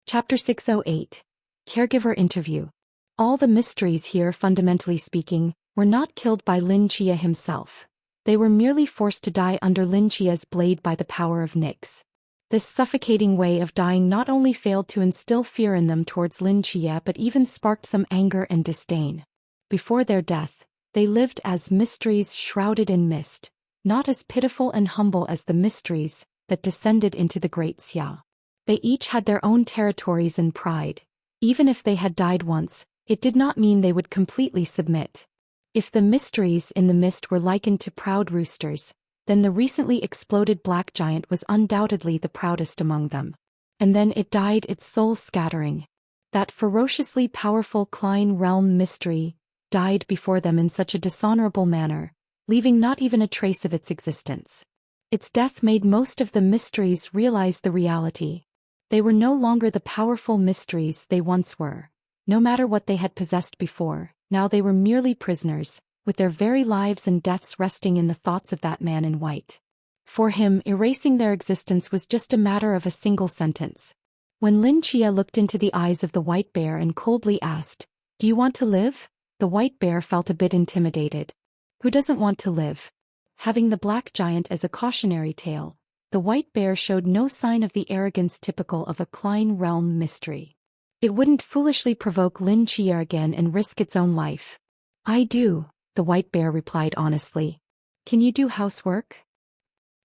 Chapter 608. Caregiver Interview. All the mysteries here, fundamentally speaking, were not killed by Lin Chia himself. They were merely forced to die under Lin Chia's blade by the power of Nyx. This suffocating way of dying not only failed to instill fear in them towards Lin Chia but even sparked some anger and disdain. Before their death, they lived as mysteries shrouded in mist, not as pitiful and humble as the mysteries that descended into the Great Xia. They each had their own territories and pride. Even if they had died once, it did not mean they would completely submit. If the mysteries in the mist were likened to proud roosters, then the recently exploded black giant was undoubtedly the proudest among them. And then it died, its soul scattering. That ferociously powerful Klein realm mystery died before them in such a dishonorable manner, leaving not even a trace of its existence. Its death made most of the mysteries realize the reality. They were no longer the powerful mysteries they once were. No matter what they had possessed before, now they were merely prisoners, with their very lives and deaths resting in the thoughts of that man in white. For him, erasing their existence was just a matter of a single sentence. When Lin Chia looked into the eyes of the white bear and coldly asked, "Do you want to live?" the white bear felt a bit intimidated. Who doesn't want to live? Having the black giant as a cautionary tale, the white bear showed no sign of the arrogance typical of a Klein realm mystery. It wouldn't foolishly provoke Lin Chia again and risk its own life. "I do," the white bear replied honestly. "Can you do housework?"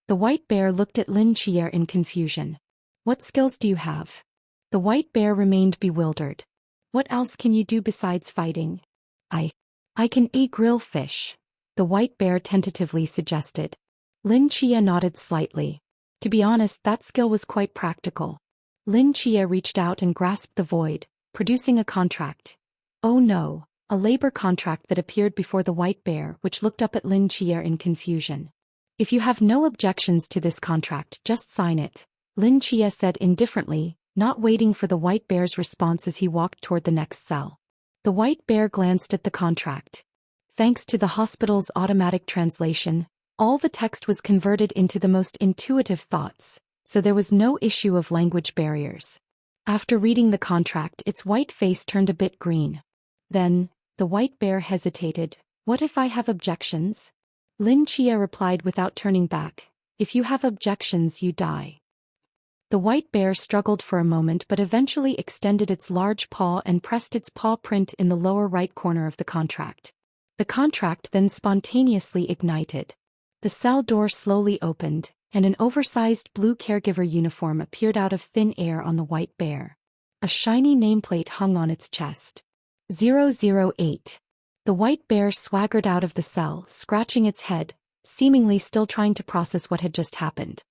The white bear looked at Lin Chia in confusion. "What skills do you have?" The white bear remained bewildered. "What else can you do besides fighting?" I can grill fish," the white bear tentatively suggested. Lin Chia nodded slightly. To be honest, that skill was quite practical. Lin Chia reached out and grasped the void, producing a contract. Oh no, a labor contract that appeared before the white bear, which looked up at Lin Chia in confusion. "If you have no objections to this contract, just sign it," Lin Chia said indifferently, not waiting for the white bear's response as he walked toward the next cell. The white bear glanced at the contract. Thanks to the hospital's automatic translation, all the text was converted into the most intuitive thoughts, so there was no issue of language barriers. After reading the contract, its white face turned a bit green. Then, the white bear hesitated. "What if I have objections?" Lin Chia replied without turning back, "If you have objections, you die." The white bear struggled for a moment but eventually extended its large paw and pressed its paw print in the lower right corner of the contract. The contract then spontaneously ignited. The cell door slowly opened, and an oversized blue caregiver uniform appeared out of thin air on the white bear. A shiny nameplate hung on its chest. 008. The white bear swaggered out of the cell, scratching its head, seemingly still trying to process what had just happened.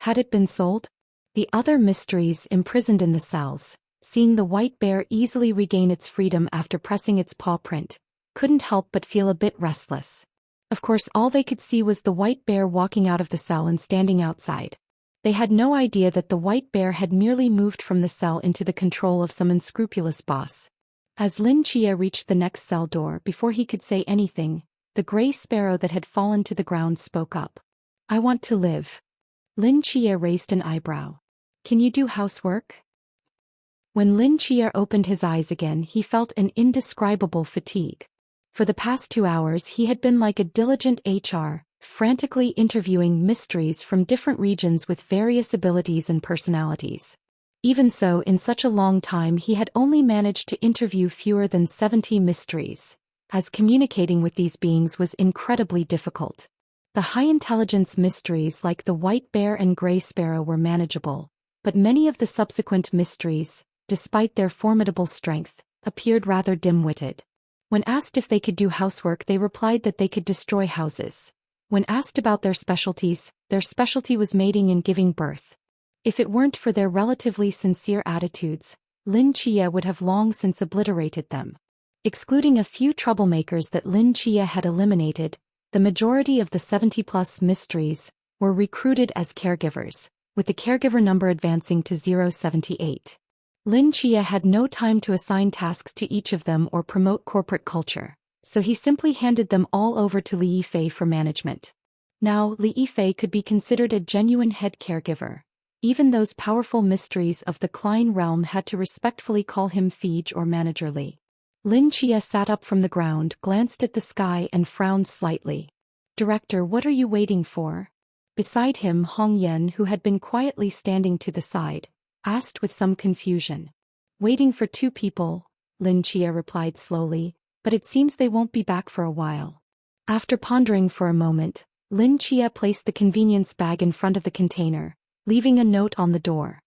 Had it been sold? The other mysteries imprisoned in the cells, seeing the white bear easily regain its freedom after pressing its paw print, couldn't help but feel a bit restless. Of course, all they could see was the white bear walking out of the cell and standing outside. They had no idea that the white bear had merely moved from the cell into the control of some unscrupulous boss. As Lin Chia reached the next cell door, before he could say anything, the gray sparrow that had fallen to the ground spoke up. "I want to live." Lin Chia raised an eyebrow. "Can you do housework?" When Lin Chia opened his eyes again, he felt an indescribable fatigue. For the past 2 hours he had been like a diligent HR, frantically interviewing mysteries from different regions with various abilities and personalities. Even so, in such a long time he had only managed to interview fewer than 70 mysteries, as communicating with these beings was incredibly difficult. The high-intelligence mysteries like the white bear and gray sparrow were manageable, but many of the subsequent mysteries, despite their formidable strength, appeared rather dim-witted. When asked if they could do housework, they replied that they could destroy houses. When asked about their specialty was mating and giving birth. If it weren't for their relatively sincere attitudes, Lin Chia would have long since obliterated them. Excluding a few troublemakers that Lin Chia had eliminated, the majority of the 70-plus mysteries were recruited as caregivers, with the caregiver number advancing to 078. Lin Chia had no time to assign tasks to each of them or promote corporate culture, so he simply handed them all over to Li Yifei for management. Now, Li Yifei could be considered a genuine head caregiver. Even those powerful mysteries of the Klein realm had to respectfully call him Feej or Manager Li. Lin Chia sat up from the ground, glanced at the sky and frowned slightly. Director, what are you waiting for? Beside him, Hong Yen, who had been quietly standing to the side, asked with some confusion. Waiting for two people, Lin Chia replied slowly, but it seems they won't be back for a while. After pondering for a moment, Lin Chia placed the convenience bag in front of the container, leaving a note on the door.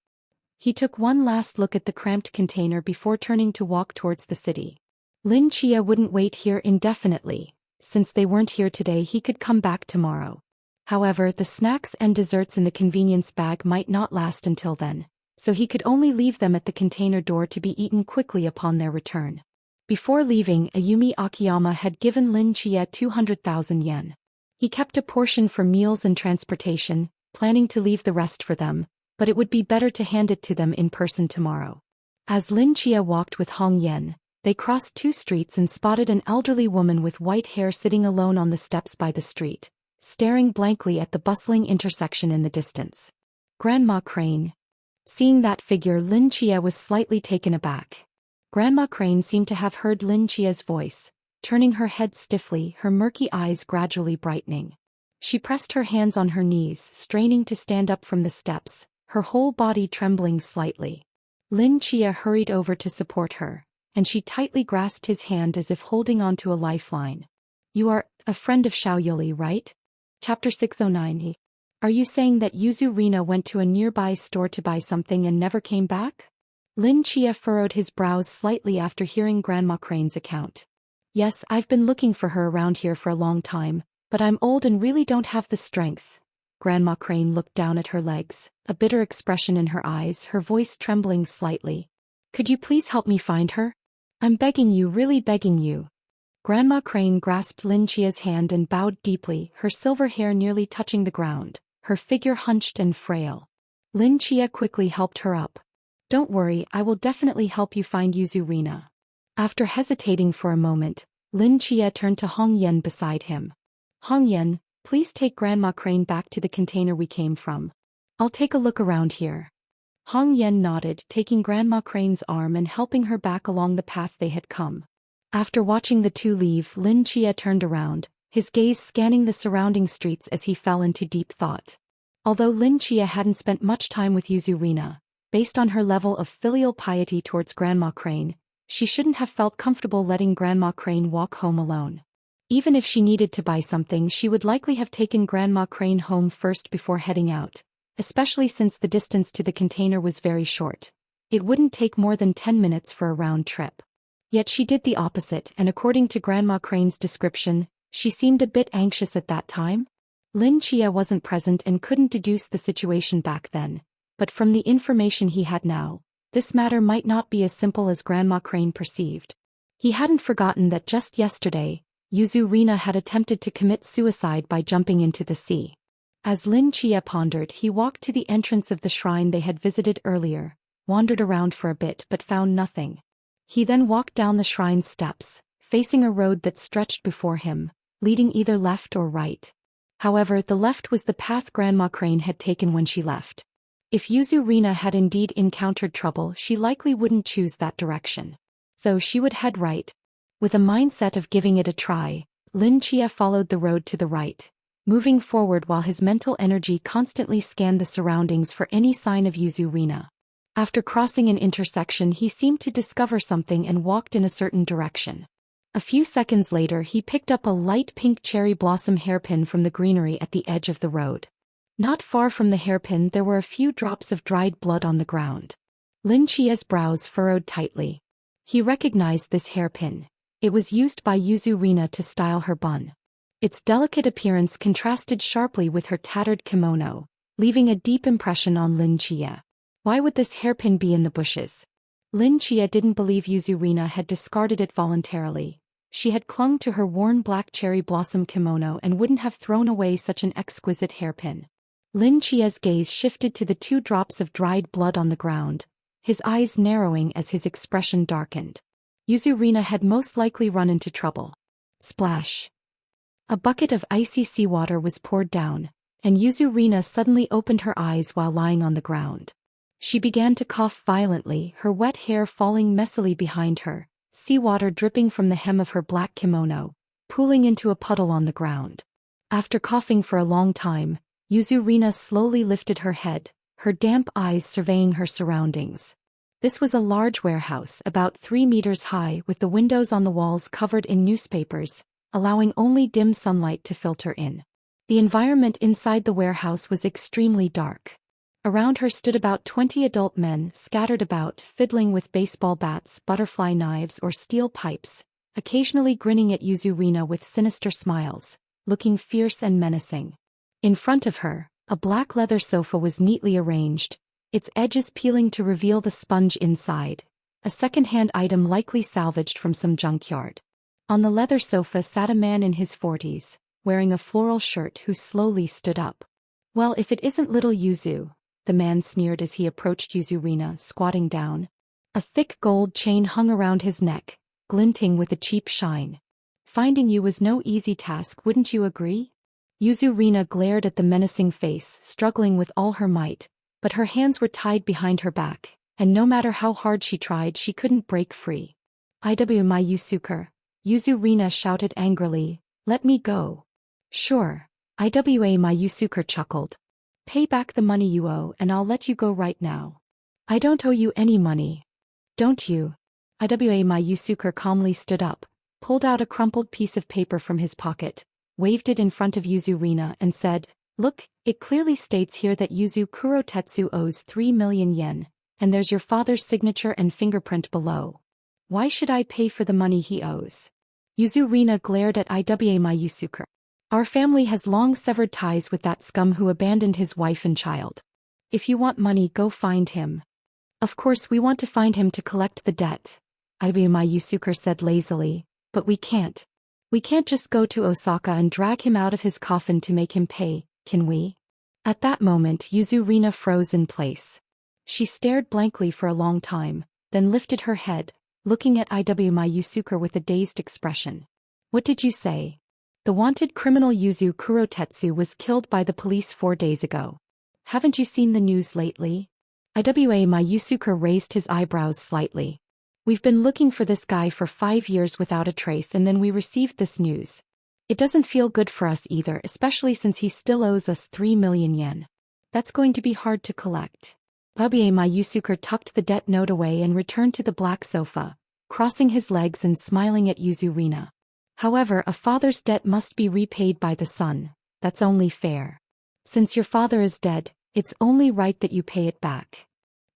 He took one last look at the cramped container before turning to walk towards the city. Lin Chia wouldn't wait here indefinitely. Since they weren't here today, he could come back tomorrow. However, the snacks and desserts in the convenience bag might not last until then, so he could only leave them at the container door to be eaten quickly upon their return. Before leaving, Ayumi Akiyama had given Lin Chia 200,000 yen. He kept a portion for meals and transportation, planning to leave the rest for them, but it would be better to hand it to them in person tomorrow. As Lin Chia walked with Hong Yen, they crossed two streets and spotted an elderly woman with white hair sitting alone on the steps by the street, staring blankly at the bustling intersection in the distance. Grandma Crane. Seeing that figure, Lin Chia was slightly taken aback. Grandma Crane seemed to have heard Lin Chia's voice, turning her head stiffly, her murky eyes gradually brightening. She pressed her hands on her knees, straining to stand up from the steps, her whole body trembling slightly. Lin Chia hurried over to support her, and she tightly grasped his hand as if holding onto a lifeline. You are a friend of Xiaoyuli, right? Chapter 609. Are you saying that Yuzu Rina went to a nearby store to buy something and never came back? Lin Chia furrowed his brows slightly after hearing Grandma Crane's account. Yes, I've been looking for her around here for a long time, but I'm old and really don't have the strength. Grandma Crane looked down at her legs, a bitter expression in her eyes, her voice trembling slightly. Could you please help me find her? I'm begging you, really begging you. Grandma Crane grasped Lin Chia's hand and bowed deeply, her silver hair nearly touching the ground, her figure hunched and frail. Lin Chia quickly helped her up. Don't worry, I will definitely help you find Yuzu Rina. After hesitating for a moment, Lin Chia turned to Hong Yen beside him. Hong Yen, please take Grandma Crane back to the container we came from. I'll take a look around here. Hong Yen nodded, taking Grandma Crane's arm and helping her back along the path they had come. After watching the two leave, Lin Chia turned around, his gaze scanning the surrounding streets as he fell into deep thought. Although Lin Chia hadn't spent much time with Yuzu Rina, based on her level of filial piety towards Grandma Crane, she shouldn't have felt comfortable letting Grandma Crane walk home alone. Even if she needed to buy something, she would likely have taken Grandma Crane home first before heading out, especially since the distance to the container was very short. It wouldn't take more than 10 minutes for a round trip. Yet she did the opposite, and according to Grandma Crane's description, she seemed a bit anxious at that time. Lin Chia wasn't present and couldn't deduce the situation back then, but from the information he had now, this matter might not be as simple as Grandma Crane perceived. He hadn't forgotten that just yesterday, Yuzu Rina had attempted to commit suicide by jumping into the sea. As Lin Chia pondered, he walked to the entrance of the shrine they had visited earlier, wandered around for a bit but found nothing. He then walked down the shrine's steps, facing a road that stretched before him, leading either left or right. However, the left was the path Grandma Crane had taken when she left. If Yuzu Rina had indeed encountered trouble, she likely wouldn't choose that direction. So she would head right. With a mindset of giving it a try, Lin Chia followed the road to the right, moving forward while his mental energy constantly scanned the surroundings for any sign of Yuzu Rina. After crossing an intersection, he seemed to discover something and walked in a certain direction. A few seconds later, he picked up a light pink cherry blossom hairpin from the greenery at the edge of the road. Not far from the hairpin, there were a few drops of dried blood on the ground. Lin Chia's brows furrowed tightly. He recognized this hairpin. It was used by Yuzu Rina to style her bun. Its delicate appearance contrasted sharply with her tattered kimono, leaving a deep impression on Lin Chia. Why would this hairpin be in the bushes? Lin Chia didn't believe Yuzu Rina had discarded it voluntarily. She had clung to her worn black cherry blossom kimono and wouldn't have thrown away such an exquisite hairpin. Lin Chia's gaze shifted to the 2 drops of dried blood on the ground, his eyes narrowing as his expression darkened. Yuzu Rina had most likely run into trouble. Splash! A bucket of icy seawater was poured down, and Yuzurina suddenly opened her eyes while lying on the ground. She began to cough violently, her wet hair falling messily behind her, seawater dripping from the hem of her black kimono, pooling into a puddle on the ground. After coughing for a long time, Yuzurina slowly lifted her head, her damp eyes surveying her surroundings. This was a large warehouse about 3 meters high with the windows on the walls covered in newspapers, allowing only dim sunlight to filter in. The environment inside the warehouse was extremely dark. Around her stood about 20 adult men scattered about, fiddling with baseball bats, butterfly knives or steel pipes, occasionally grinning at Yuzurina with sinister smiles, looking fierce and menacing. In front of her, a black leather sofa was neatly arranged, its edges peeling to reveal the sponge inside, a second-hand item likely salvaged from some junkyard. On the leather sofa sat a man in his 40s, wearing a floral shirt who slowly stood up. "Well, if it isn't little Yuzu," the man sneered as he approached Yuzurina, squatting down. A thick gold chain hung around his neck, glinting with a cheap shine. "Finding you was no easy task, wouldn't you agree?" Yuzurina glared at the menacing face, struggling with all her might, but her hands were tied behind her back, and no matter how hard she tried she couldn't break free. "Iw my Yusuker," Yuzurina shouted angrily, "let me go." "Sure." "Iwa my Yusuker chuckled. "Pay back the money you owe and I'll let you go right now." "I don't owe you any money." "Don't you?" Iwa my Yusuker calmly stood up, pulled out a crumpled piece of paper from his pocket, waved it in front of Yuzurina and said, "Look, it clearly states here that Yuzu Kurotetsu owes 3 million yen, and there's your father's signature and fingerprint below. Why should I pay for the money he owes?" Yuzurina glared at Iwa my Yusuker. "Our family has long severed ties with that scum who abandoned his wife and child. If you want money, go find him." "Of course we want to find him to collect the debt," Iwa my Yusuker said lazily, "but we can't. We can't just go to Osaka and drag him out of his coffin to make him pay, can we?" At that moment Yuzurina froze in place. She stared blankly for a long time, then lifted her head, looking at Iwa my Yusuker with a dazed expression. "What did you say?" "The wanted criminal Yuzu Kurotetsu was killed by the police 4 days ago. Haven't you seen the news lately?" Iwa my Yusuker raised his eyebrows slightly. "We've been looking for this guy for 5 years without a trace and then we received this news. It doesn't feel good for us either, especially since he still owes us 3 million yen. That's going to be hard to collect." Iwa my Yusuker tucked the debt note away and returned to the black sofa, crossing his legs and smiling at Yuzurina. "However, a father's debt must be repaid by the son, that's only fair. Since your father is dead, it's only right that you pay it back."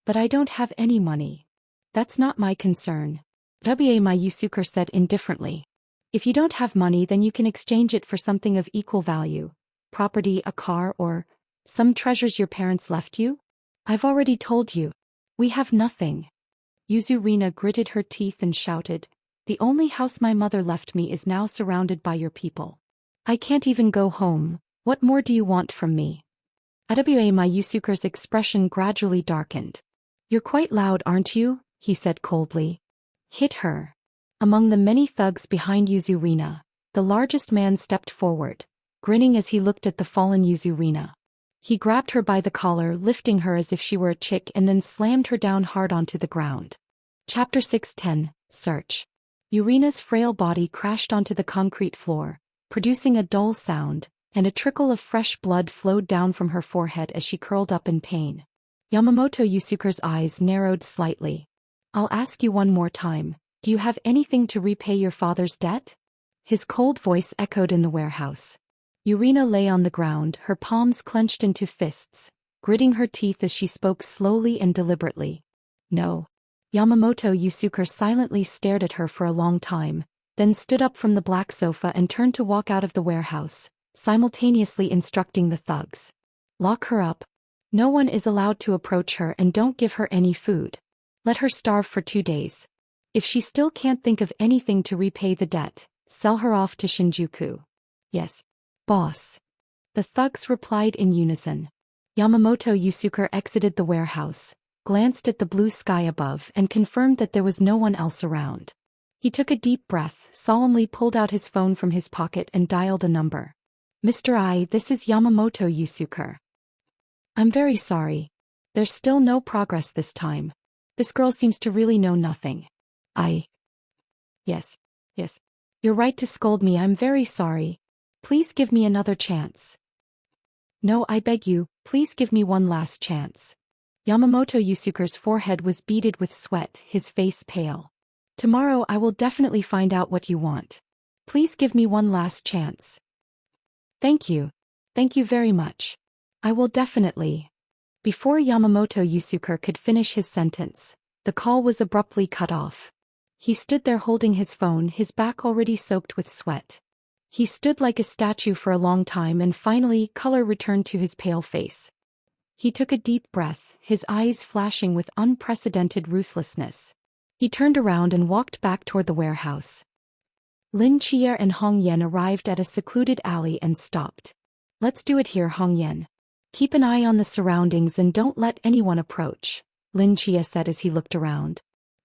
"But I don't have any money." "That's not my concern," Iwa my Yusuker said indifferently. "If you don't have money then you can exchange it for something of equal value, property, a car, or some treasures your parents left you." "I've already told you. We have nothing." Yuzurina gritted her teeth and shouted, "The only house my mother left me is now surrounded by your people. I can't even go home. What more do you want from me?" Iwa my Yusuker's expression gradually darkened. "You're quite loud, aren't you?" he said coldly. "Hit her." Among the many thugs behind Yuzurina, the largest man stepped forward, grinning as he looked at the fallen Yuzurina. He grabbed her by the collar, lifting her as if she were a chick, and then slammed her down hard onto the ground. Chapter 610, Search. Yurina's frail body crashed onto the concrete floor, producing a dull sound, and a trickle of fresh blood flowed down from her forehead as she curled up in pain. Yamamoto Yusuker's eyes narrowed slightly. "I'll ask you one more time, do you have anything to repay your father's debt?" His cold voice echoed in the warehouse. Yurina lay on the ground, her palms clenched into fists, gritting her teeth as she spoke slowly and deliberately. "No." Yamamoto Yusuker silently stared at her for a long time, then stood up from the black sofa and turned to walk out of the warehouse, simultaneously instructing the thugs. "Lock her up. No one is allowed to approach her and don't give her any food. Let her starve for 2 days. If she still can't think of anything to repay the debt, sell her off to Shinjuku." "Yes, boss." The thugs replied in unison. Yamamoto Yusuker exited the warehouse, glanced at the blue sky above and confirmed that there was no one else around. He took a deep breath, solemnly pulled out his phone from his pocket and dialed a number. Mr. I, this is Yamamoto Yusuke. I'm very sorry. There's still no progress this time. This girl seems to really know nothing. Yes. You're right to scold me, I'm very sorry. Please give me another chance. No, I beg you, please give me one last chance. Yamamoto Yusuke's forehead was beaded with sweat, his face pale. Tomorrow I will definitely find out what you want. Please give me one last chance. Thank you. Thank you very much. I will definitely. Before Yamamoto Yusuke could finish his sentence, the call was abruptly cut off. He stood there holding his phone, his back already soaked with sweat. He stood like a statue for a long time and finally color returned to his pale face. He took a deep breath, his eyes flashing with unprecedented ruthlessness. He turned around and walked back toward the warehouse. Lin Chia and Hong Yen arrived at a secluded alley and stopped. Let's do it here, Hong Yen. Keep an eye on the surroundings and don't let anyone approach, Lin Chia said as he looked around.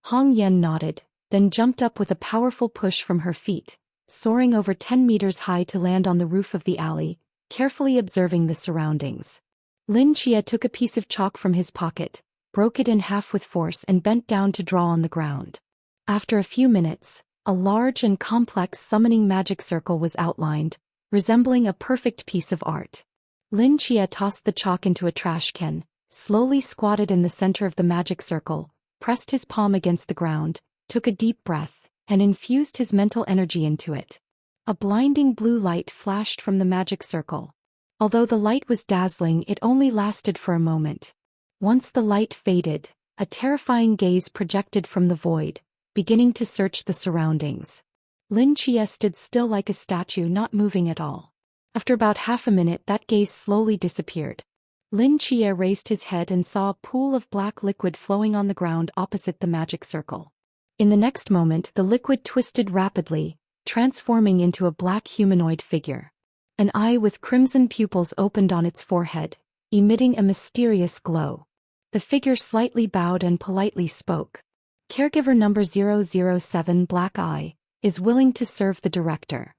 Hong Yen nodded, then jumped up with a powerful push from her feet, soaring over 10 meters high to land on the roof of the alley, carefully observing the surroundings. Lin Chia took a piece of chalk from his pocket, broke it in half with force and bent down to draw on the ground. After a few minutes, a large and complex summoning magic circle was outlined, resembling a perfect piece of art. Lin Chia tossed the chalk into a trash can, slowly squatted in the center of the magic circle, pressed his palm against the ground, took a deep breath, and infused his mental energy into it. A blinding blue light flashed from the magic circle. Although the light was dazzling, it only lasted for a moment. Once the light faded, a terrifying gaze projected from the void, beginning to search the surroundings. Lin Chia stood still like a statue, not moving at all. After about half a minute, that gaze slowly disappeared. Lin Chia raised his head and saw a pool of black liquid flowing on the ground opposite the magic circle. In the next moment, the liquid twisted rapidly, transforming into a black humanoid figure. An eye with crimson pupils opened on its forehead, emitting a mysterious glow. The figure slightly bowed and politely spoke. Caregiver number 007 Black Eye is willing to serve the director.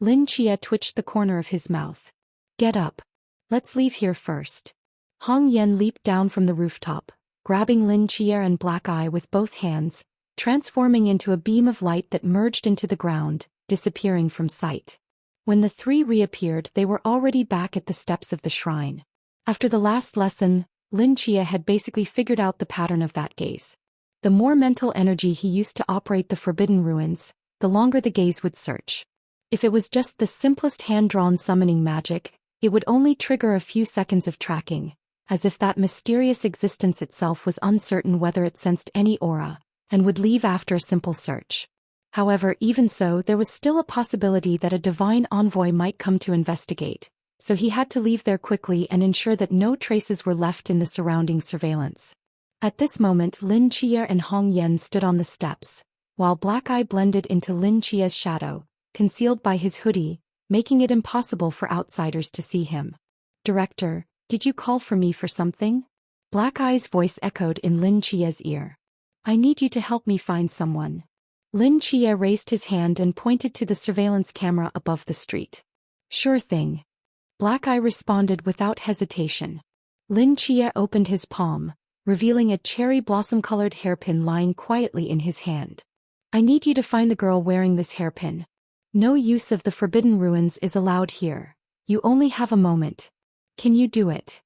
Lin Chia twitched the corner of his mouth. Get up. Let's leave here first. Hong Yen leaped down from the rooftop, grabbing Lin Chia and Black Eye with both hands, transforming into a beam of light that merged into the ground, disappearing from sight. When the three reappeared, they were already back at the steps of the shrine. After the last lesson, Lin Chia had basically figured out the pattern of that gaze. The more mental energy he used to operate the forbidden ruins, the longer the gaze would search. If it was just the simplest hand-drawn summoning magic, it would only trigger a few seconds of tracking, as if that mysterious existence itself was uncertain whether it sensed any aura, and would leave after a simple search. However, even so, there was still a possibility that a divine envoy might come to investigate, so he had to leave there quickly and ensure that no traces were left in the surrounding surveillance. At this moment, Lin Chia and Hong Yen stood on the steps, while Black Eye blended into Lin Chia's shadow, concealed by his hoodie, making it impossible for outsiders to see him. Director, did you call for me for something? Black Eye's voice echoed in Lin Chia's ear. I need you to help me find someone. Lin Chia raised his hand and pointed to the surveillance camera above the street. Sure thing. Black Eye responded without hesitation. Lin Chia opened his palm, revealing a cherry blossom-colored hairpin lying quietly in his hand. I need you to find the girl wearing this hairpin. No use of the forbidden ruins is allowed here. You only have a moment. Can you do it?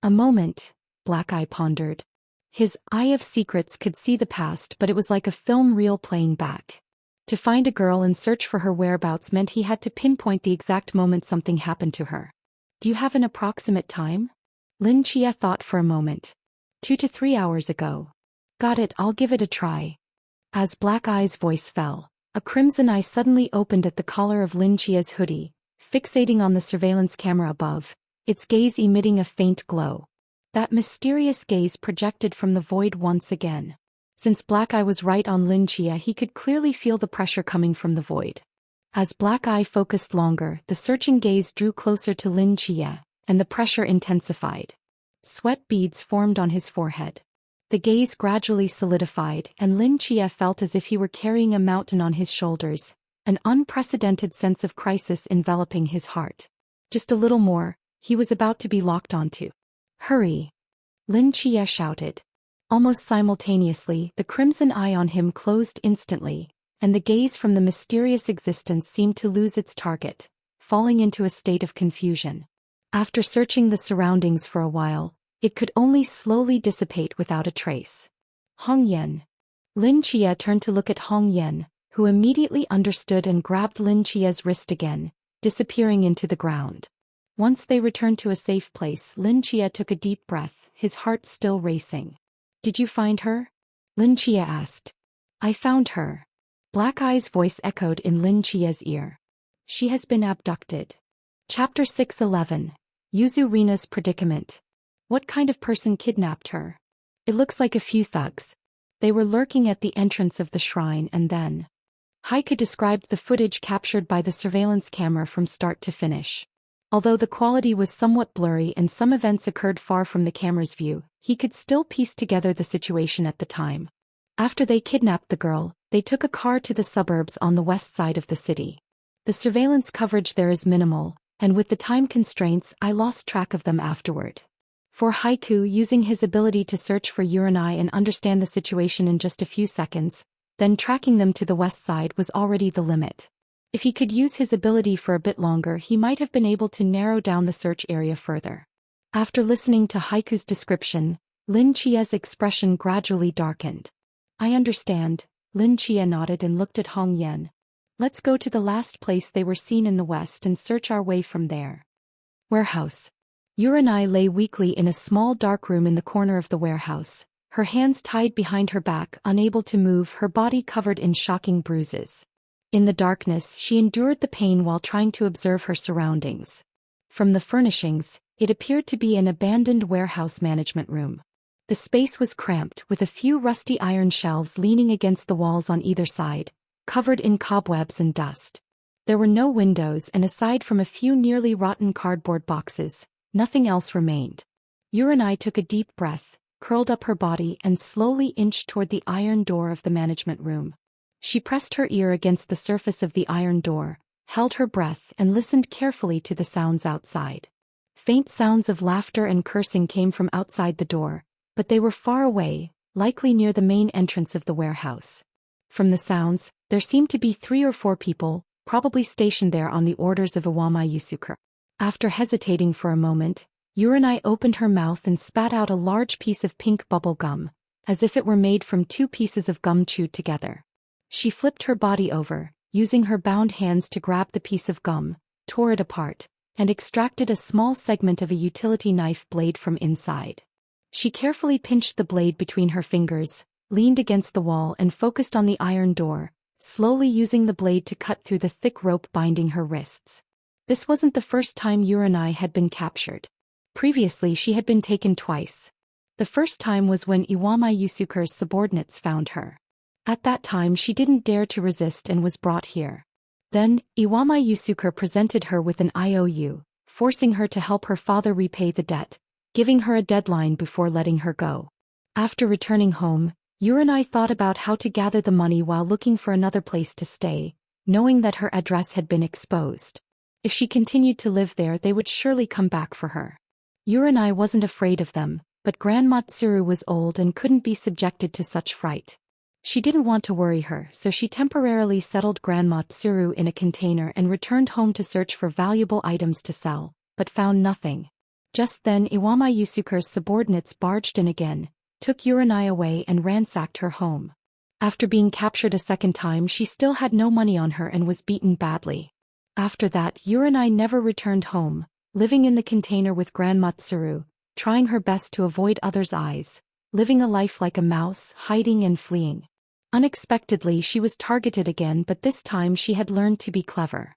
A moment, Black Eye pondered. His eye of secrets could see the past, but it was like a film reel playing back. To find a girl and search for her whereabouts meant he had to pinpoint the exact moment something happened to her. Do you have an approximate time? Lin Chia thought for a moment. 2 to 3 hours ago. Got it, I'll give it a try. As Black Eye's voice fell, a crimson eye suddenly opened at the collar of Lin Chia's hoodie, fixating on the surveillance camera above, its gaze emitting a faint glow. That mysterious gaze projected from the void once again. Since Black Eye was right on Lin Chia, he could clearly feel the pressure coming from the void. As Black Eye focused longer, the searching gaze drew closer to Lin Chia, and the pressure intensified. Sweat beads formed on his forehead. The gaze gradually solidified, and Lin Chia felt as if he were carrying a mountain on his shoulders, an unprecedented sense of crisis enveloping his heart. Just a little more, he was about to be locked onto. Hurry! Lin Chia shouted. Almost simultaneously, the crimson eye on him closed instantly, and the gaze from the mysterious existence seemed to lose its target, falling into a state of confusion. After searching the surroundings for a while, it could only slowly dissipate without a trace. Hong Yen. Lin Chia turned to look at Hong Yen, who immediately understood and grabbed Lin Chia's wrist again, disappearing into the ground. Once they returned to a safe place, Lin Chia took a deep breath, his heart still racing. Did you find her? Lin Chia asked. I found her. Black Eye's voice echoed in Lin Chia's ear. She has been abducted. Chapter 611. Yuzu Rina's predicament. What kind of person kidnapped her? It looks like a few thugs. They were lurking at the entrance of the shrine and then. Heike described the footage captured by the surveillance camera from start to finish. Although the quality was somewhat blurry and some events occurred far from the camera's view, he could still piece together the situation at the time. After they kidnapped the girl, they took a car to the suburbs on the west side of the city. The surveillance coverage there is minimal, and with the time constraints I lost track of them afterward. For Haiku, using his ability to search for Uranai and understand the situation in just a few seconds, then tracking them to the west side was already the limit. If he could use his ability for a bit longer, he might have been able to narrow down the search area further. After listening to Haiku's description, Lin Chia's expression gradually darkened. I understand, Lin Chia nodded and looked at Hong Yen. Let's go to the last place they were seen in the west and search our way from there. Warehouse. Uranai lay weakly in a small dark room in the corner of the warehouse, her hands tied behind her back, unable to move, her body covered in shocking bruises. In the darkness, she endured the pain while trying to observe her surroundings. From the furnishings, it appeared to be an abandoned warehouse management room. The space was cramped, with a few rusty iron shelves leaning against the walls on either side, covered in cobwebs and dust. There were no windows, and aside from a few nearly rotten cardboard boxes, nothing else remained. Uranai took a deep breath, curled up her body and slowly inched toward the iron door of the management room. She pressed her ear against the surface of the iron door, held her breath and listened carefully to the sounds outside. Faint sounds of laughter and cursing came from outside the door, but they were far away, likely near the main entrance of the warehouse. From the sounds, there seemed to be 3 or 4 people, probably stationed there on the orders of Iwama Yusuke. After hesitating for a moment, Uranai opened her mouth and spat out a large piece of pink bubble gum, as if it were made from 2 pieces of gum chewed together. She flipped her body over, using her bound hands to grab the piece of gum, tore it apart, and extracted a small segment of a utility knife blade from inside. She carefully pinched the blade between her fingers, leaned against the wall and focused on the iron door, slowly using the blade to cut through the thick rope binding her wrists. This wasn't the first time Uranai had been captured. Previously she had been taken twice. The first time was when Iwama Yusuke's subordinates found her. At that time she didn't dare to resist and was brought here. Then, Iwama Yusuke presented her with an IOU, forcing her to help her father repay the debt, giving her a deadline before letting her go. After returning home, Uranai thought about how to gather the money while looking for another place to stay, knowing that her address had been exposed. If she continued to live there, they would surely come back for her. Uranai wasn't afraid of them, but Grandma Tsuru was old and couldn't be subjected to such fright. She didn't want to worry her, so she temporarily settled Grandma Tsuru in a container and returned home to search for valuable items to sell, but found nothing. Just then Iwama Yusuke's subordinates barged in again, took Uranai away and ransacked her home. After being captured a second time, she still had no money on her and was beaten badly. After that, Uranai never returned home, living in the container with Grandma Tsuru, trying her best to avoid others' eyes, living a life like a mouse, hiding and fleeing. Unexpectedly she was targeted again, but this time she had learned to be clever.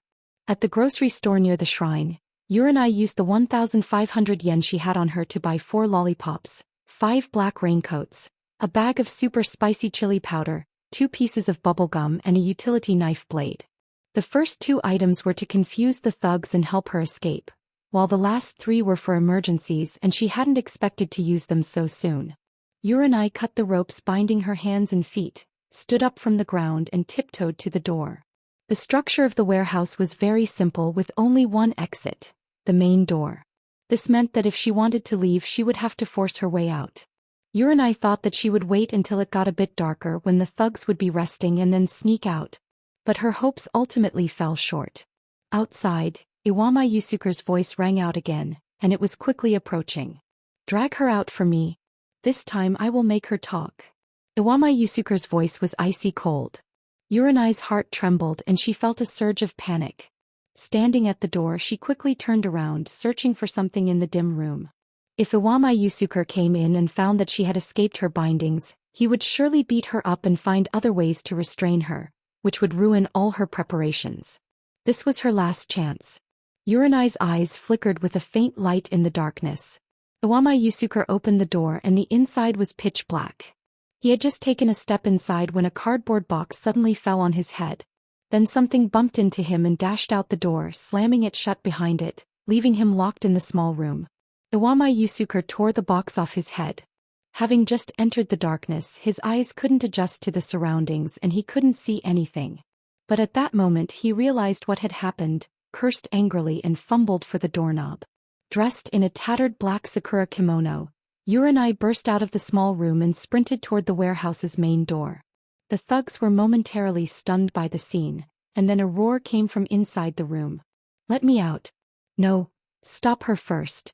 At the grocery store near the shrine, Uranai used the 1,500 yen she had on her to buy 4 lollipops, 5 black raincoats, a bag of super spicy chili powder, 2 pieces of bubble gum and a utility knife blade. The first 2 items were to confuse the thugs and help her escape, while the last 3 were for emergencies and she hadn't expected to use them so soon. Uranai cut the ropes binding her hands and feet, stood up from the ground and tiptoed to the door. The structure of the warehouse was very simple with only one exit, the main door. This meant that if she wanted to leave she would have to force her way out. Uranai thought that she would wait until it got a bit darker when the thugs would be resting and then sneak out. But her hopes ultimately fell short. Outside, Iwama Yusuke's voice rang out again, and it was quickly approaching. "Drag her out for me. This time I will make her talk." Iwama Yusuke's voice was icy cold. Uranai's heart trembled and she felt a surge of panic. Standing at the door she quickly turned around, searching for something in the dim room. If Iwama Yusuke came in and found that she had escaped her bindings, he would surely beat her up and find other ways to restrain her, which would ruin all her preparations. This was her last chance. Uranai's eyes flickered with a faint light in the darkness. Iwama Yusuke opened the door and the inside was pitch black. He had just taken a step inside when a cardboard box suddenly fell on his head. Then something bumped into him and dashed out the door, slamming it shut behind it, leaving him locked in the small room. Iwama Yusuke tore the box off his head. Having just entered the darkness, his eyes couldn't adjust to the surroundings and he couldn't see anything. But at that moment he realized what had happened, cursed angrily and fumbled for the doorknob. Dressed in a tattered black sakura kimono, Uranai burst out of the small room and sprinted toward the warehouse's main door. The thugs were momentarily stunned by the scene, and then a roar came from inside the room. "Let me out." "No, stop her first."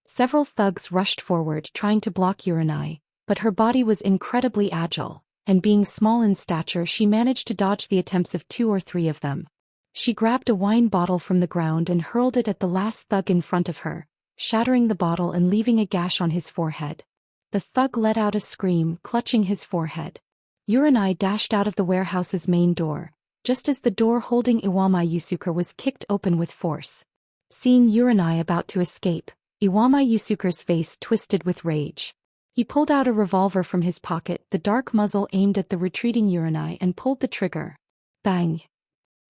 Several thugs rushed forward trying to block Uranai, but her body was incredibly agile, and being small in stature she managed to dodge the attempts of 2 or 3 of them. She grabbed a wine bottle from the ground and hurled it at the last thug in front of her, shattering the bottle and leaving a gash on his forehead. The thug let out a scream, clutching his forehead. Uranai dashed out of the warehouse's main door, just as the door holding Iwama Yusuke was kicked open with force. Seeing Uranai about to escape, Iwama Yusuke's face twisted with rage. He pulled out a revolver from his pocket, the dark muzzle aimed at the retreating Uranai, and pulled the trigger. Bang!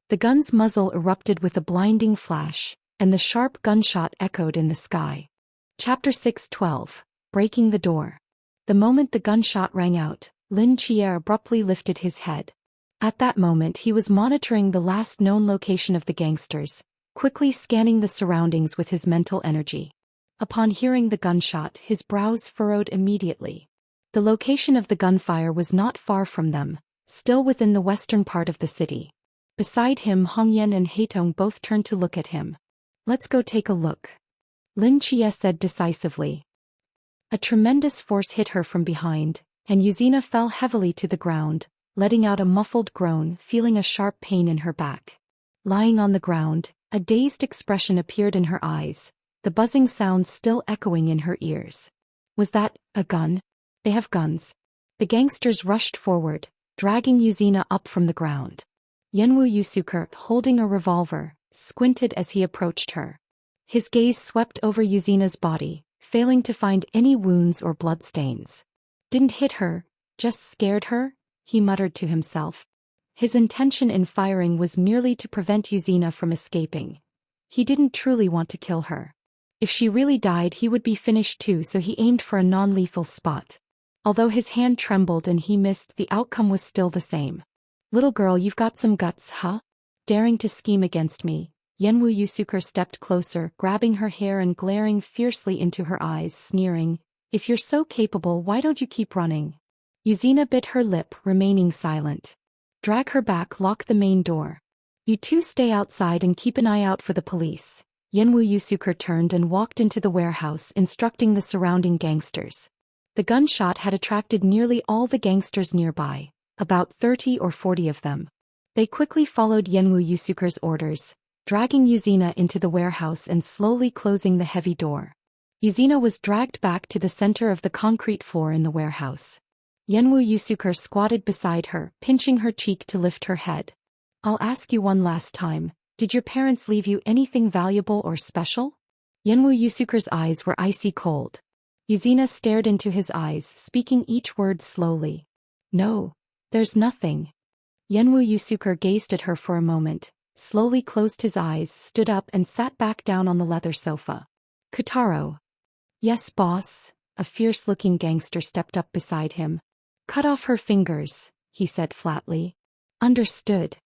The gun's muzzle erupted with a blinding flash, and the sharp gunshot echoed in the sky. Chapter 6:12. Breaking the Door. The moment the gunshot rang out, Lin Chia abruptly lifted his head. At that moment he was monitoring the last known location of the gangsters, quickly scanning the surroundings with his mental energy. Upon hearing the gunshot, his brows furrowed immediately. The location of the gunfire was not far from them, still within the western part of the city. Beside him, Hongyan and Heitong both turned to look at him. "Let's go take a look," Lin Chia said decisively. A tremendous force hit her from behind, and Yuzina fell heavily to the ground, letting out a muffled groan, feeling a sharp pain in her back. Lying on the ground, a dazed expression appeared in her eyes, the buzzing sound still echoing in her ears. Was that a gun? They have guns. The gangsters rushed forward, dragging Yuzina up from the ground. Yenwu Yusuke, holding a revolver, squinted as he approached her. His gaze swept over Yuzina's body, failing to find any wounds or bloodstains. "Didn't hit her, just scared her," he muttered to himself. His intention in firing was merely to prevent Yuzina from escaping. He didn't truly want to kill her. If she really died he would be finished too, so he aimed for a non-lethal spot. Although his hand trembled and he missed, the outcome was still the same. "Little girl, you've got some guts, huh? Daring to scheme against me." Yenwu Yusuke stepped closer, grabbing her hair and glaring fiercely into her eyes, sneering, "If you're so capable, why don't you keep running?" Yuzina bit her lip, remaining silent. "Drag her back, lock the main door. You two stay outside and keep an eye out for the police." Yenwu Yusuke turned and walked into the warehouse, instructing the surrounding gangsters. The gunshot had attracted nearly all the gangsters nearby, about 30 or 40 of them. They quickly followed Yenwu Yusuke's orders, dragging Yuzina into the warehouse and slowly closing the heavy door. Yuzina was dragged back to the center of the concrete floor in the warehouse. Yenwu Yusuke squatted beside her, pinching her cheek to lift her head. "I'll ask you one last time, did your parents leave you anything valuable or special?" Yenwu Yusuke's eyes were icy cold. Yuzina stared into his eyes, speaking each word slowly. "No, there's nothing." Yenwu Yusuke gazed at her for a moment, slowly closed his eyes, stood up and sat back down on the leather sofa. "Kotaro." "Yes, boss." A fierce-looking gangster stepped up beside him. "Cut off her fingers," he said flatly. "Understood."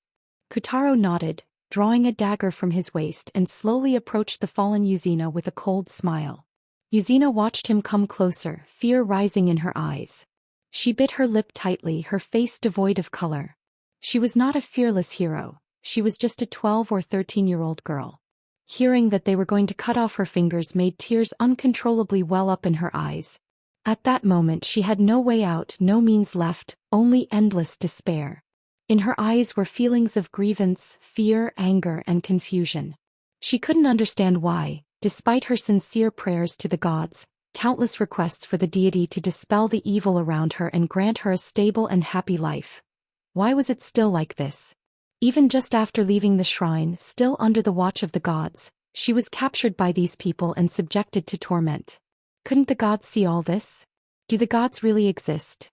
Kotaro nodded, drawing a dagger from his waist and slowly approached the fallen Yuzina with a cold smile. Yuzina watched him come closer, fear rising in her eyes. She bit her lip tightly, her face devoid of color. She was not a fearless hero, she was just a 12 or 13-year-old girl. Hearing that they were going to cut off her fingers made tears uncontrollably well up in her eyes. At that moment she had no way out, no means left, only endless despair. In her eyes were feelings of grievance, fear, anger, and confusion. She couldn't understand why, despite her sincere prayers to the gods, countless requests for the deity to dispel the evil around her and grant her a stable and happy life. Why was it still like this? Even just after leaving the shrine, still under the watch of the gods, she was captured by these people and subjected to torment. Couldn't the gods see all this? Do the gods really exist?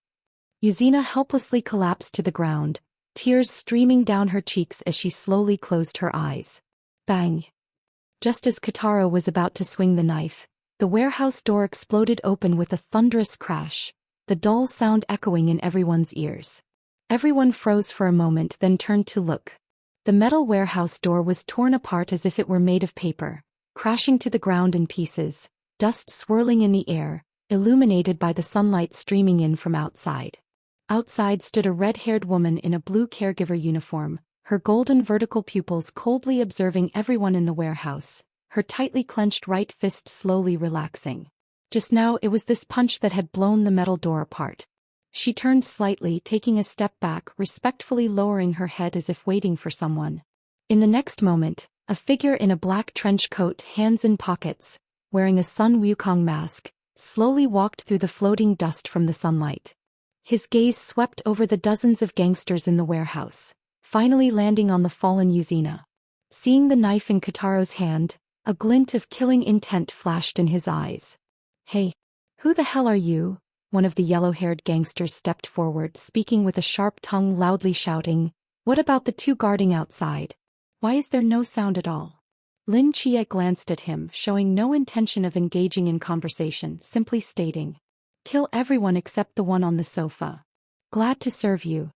Yuzina helplessly collapsed to the ground, tears streaming down her cheeks as she slowly closed her eyes. Bang! Just as Kotaro was about to swing the knife, the warehouse door exploded open with a thunderous crash, the dull sound echoing in everyone's ears. Everyone froze for a moment, then turned to look. The metal warehouse door was torn apart as if it were made of paper, crashing to the ground in pieces, dust swirling in the air, illuminated by the sunlight streaming in from outside. Outside stood a red-haired woman in a blue caregiver uniform, her golden vertical pupils coldly observing everyone in the warehouse, her tightly clenched right fist slowly relaxing. Just now it was this punch that had blown the metal door apart. She turned slightly, taking a step back, respectfully lowering her head as if waiting for someone. In the next moment, a figure in a black trench coat, hands in pockets, wearing a Sun Wukong mask, slowly walked through the floating dust from the sunlight. His gaze swept over the dozens of gangsters in the warehouse, finally landing on the fallen Yuzina. Seeing the knife in Kotaro's hand, a glint of killing intent flashed in his eyes. "Hey, who the hell are you?" One of the yellow-haired gangsters stepped forward, speaking with a sharp tongue, loudly shouting, "What about the two guarding outside? Why is there no sound at all?" Lin Chia glanced at him, showing no intention of engaging in conversation, simply stating, "Kill everyone except the one on the sofa. Glad to serve you."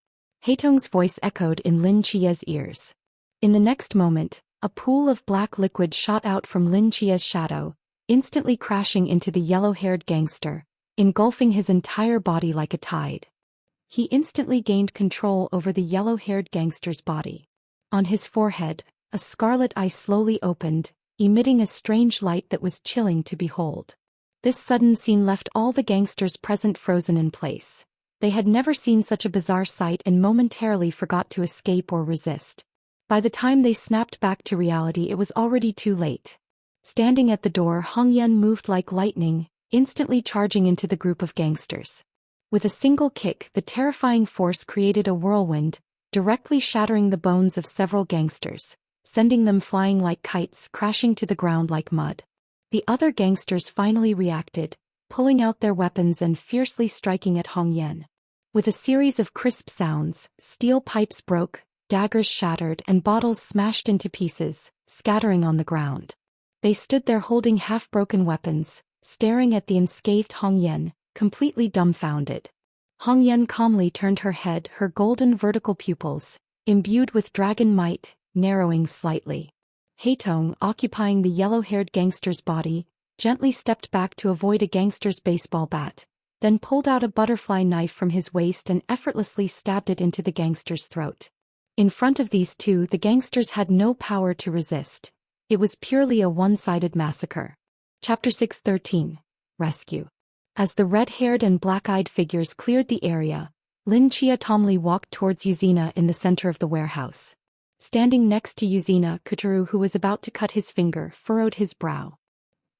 Heitong's voice echoed in Lin Chia's ears. In the next moment, a pool of black liquid shot out from Lin Chia's shadow, instantly crashing into the yellow-haired gangster, engulfing his entire body like a tide. He instantly gained control over the yellow-haired gangster's body. On his forehead, a scarlet eye slowly opened, emitting a strange light that was chilling to behold. This sudden scene left all the gangsters present frozen in place. They had never seen such a bizarre sight and momentarily forgot to escape or resist. By the time they snapped back to reality, it was already too late. Standing at the door, Hong Yen moved like lightning, instantly charging into the group of gangsters. With a single kick, the terrifying force created a whirlwind, directly shattering the bones of several gangsters, sending them flying like kites, crashing to the ground like mud. The other gangsters finally reacted, pulling out their weapons and fiercely striking at Hong Yen. With a series of crisp sounds, steel pipes broke, daggers shattered, and bottles smashed into pieces, scattering on the ground. They stood there holding half-broken weapons, staring at the unscathed Hong Yen, completely dumbfounded. Hong Yen calmly turned her head, her golden vertical pupils, imbued with dragon might, narrowing slightly. Heitong, occupying the yellow-haired gangster's body, gently stepped back to avoid a gangster's baseball bat, then pulled out a butterfly knife from his waist and effortlessly stabbed it into the gangster's throat. In front of these two, the gangsters had no power to resist. It was purely a one-sided massacre. Chapter 613. Rescue. As the red-haired and black-eyed figures cleared the area, Lin Chia calmly walked towards Yuzina in the center of the warehouse. Standing next to Yuzina, Kotaro, who was about to cut his finger, furrowed his brow.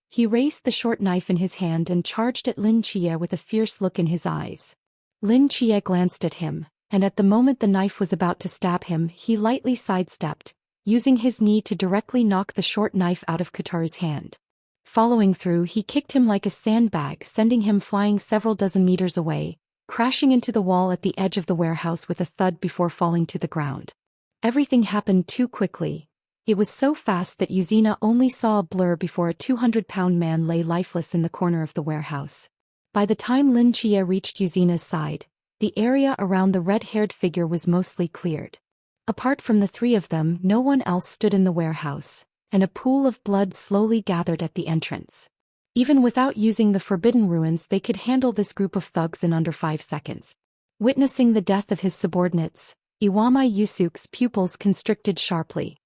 He raised the short knife in his hand and charged at Lin Chia with a fierce look in his eyes. Lin Chia glanced at him, and at the moment the knife was about to stab him, he lightly sidestepped, using his knee to directly knock the short knife out of Kotaro's hand. Following through, he kicked him like a sandbag, sending him flying several dozen meters away, crashing into the wall at the edge of the warehouse with a thud before falling to the ground. Everything happened too quickly. It was so fast that Yuzina only saw a blur before a 200-pound man lay lifeless in the corner of the warehouse. By the time Lin Chia reached Yuzina's side, the area around the red-haired figure was mostly cleared. Apart from the three of them, no one else stood in the warehouse, and a pool of blood slowly gathered at the entrance. Even without using the forbidden ruins, they could handle this group of thugs in under 5 seconds. Witnessing the death of his subordinates, Iwama Yusuke's pupils constricted sharply.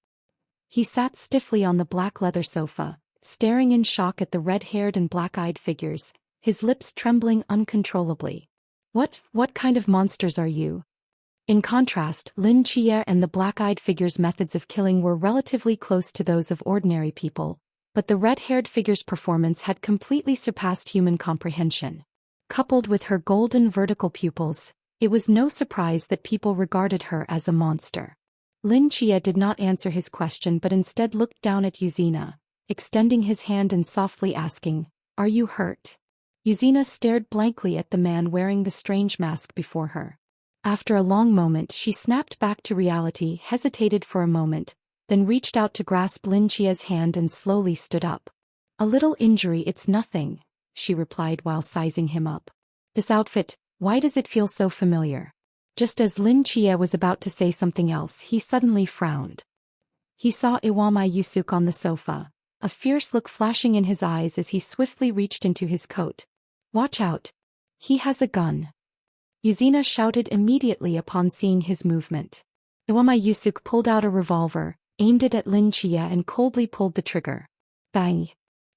He sat stiffly on the black leather sofa, staring in shock at the red-haired and black-eyed figures, his lips trembling uncontrollably. What kind of monsters are you? In contrast, Lin Chia and the black-eyed figure's methods of killing were relatively close to those of ordinary people, but the red-haired figure's performance had completely surpassed human comprehension. Coupled with her golden vertical pupils, it was no surprise that people regarded her as a monster. Lin Chia did not answer his question but instead looked down at Yuzina, extending his hand and softly asking, "Are you hurt?" Yuzina stared blankly at the man wearing the strange mask before her. After a long moment, she snapped back to reality, hesitated for a moment, then reached out to grasp Lin Chia's hand and slowly stood up. "A little injury, it's nothing," she replied while sizing him up. "This outfit, why does it feel so familiar?" Just as Lin Chia was about to say something else, he suddenly frowned. He saw Iwama Yusuke on the sofa, a fierce look flashing in his eyes as he swiftly reached into his coat. "Watch out! He has a gun!" Yuzina shouted immediately upon seeing his movement. Iwama Yusuke pulled out a revolver, aimed it at Lin Chia and coldly pulled the trigger. Bang!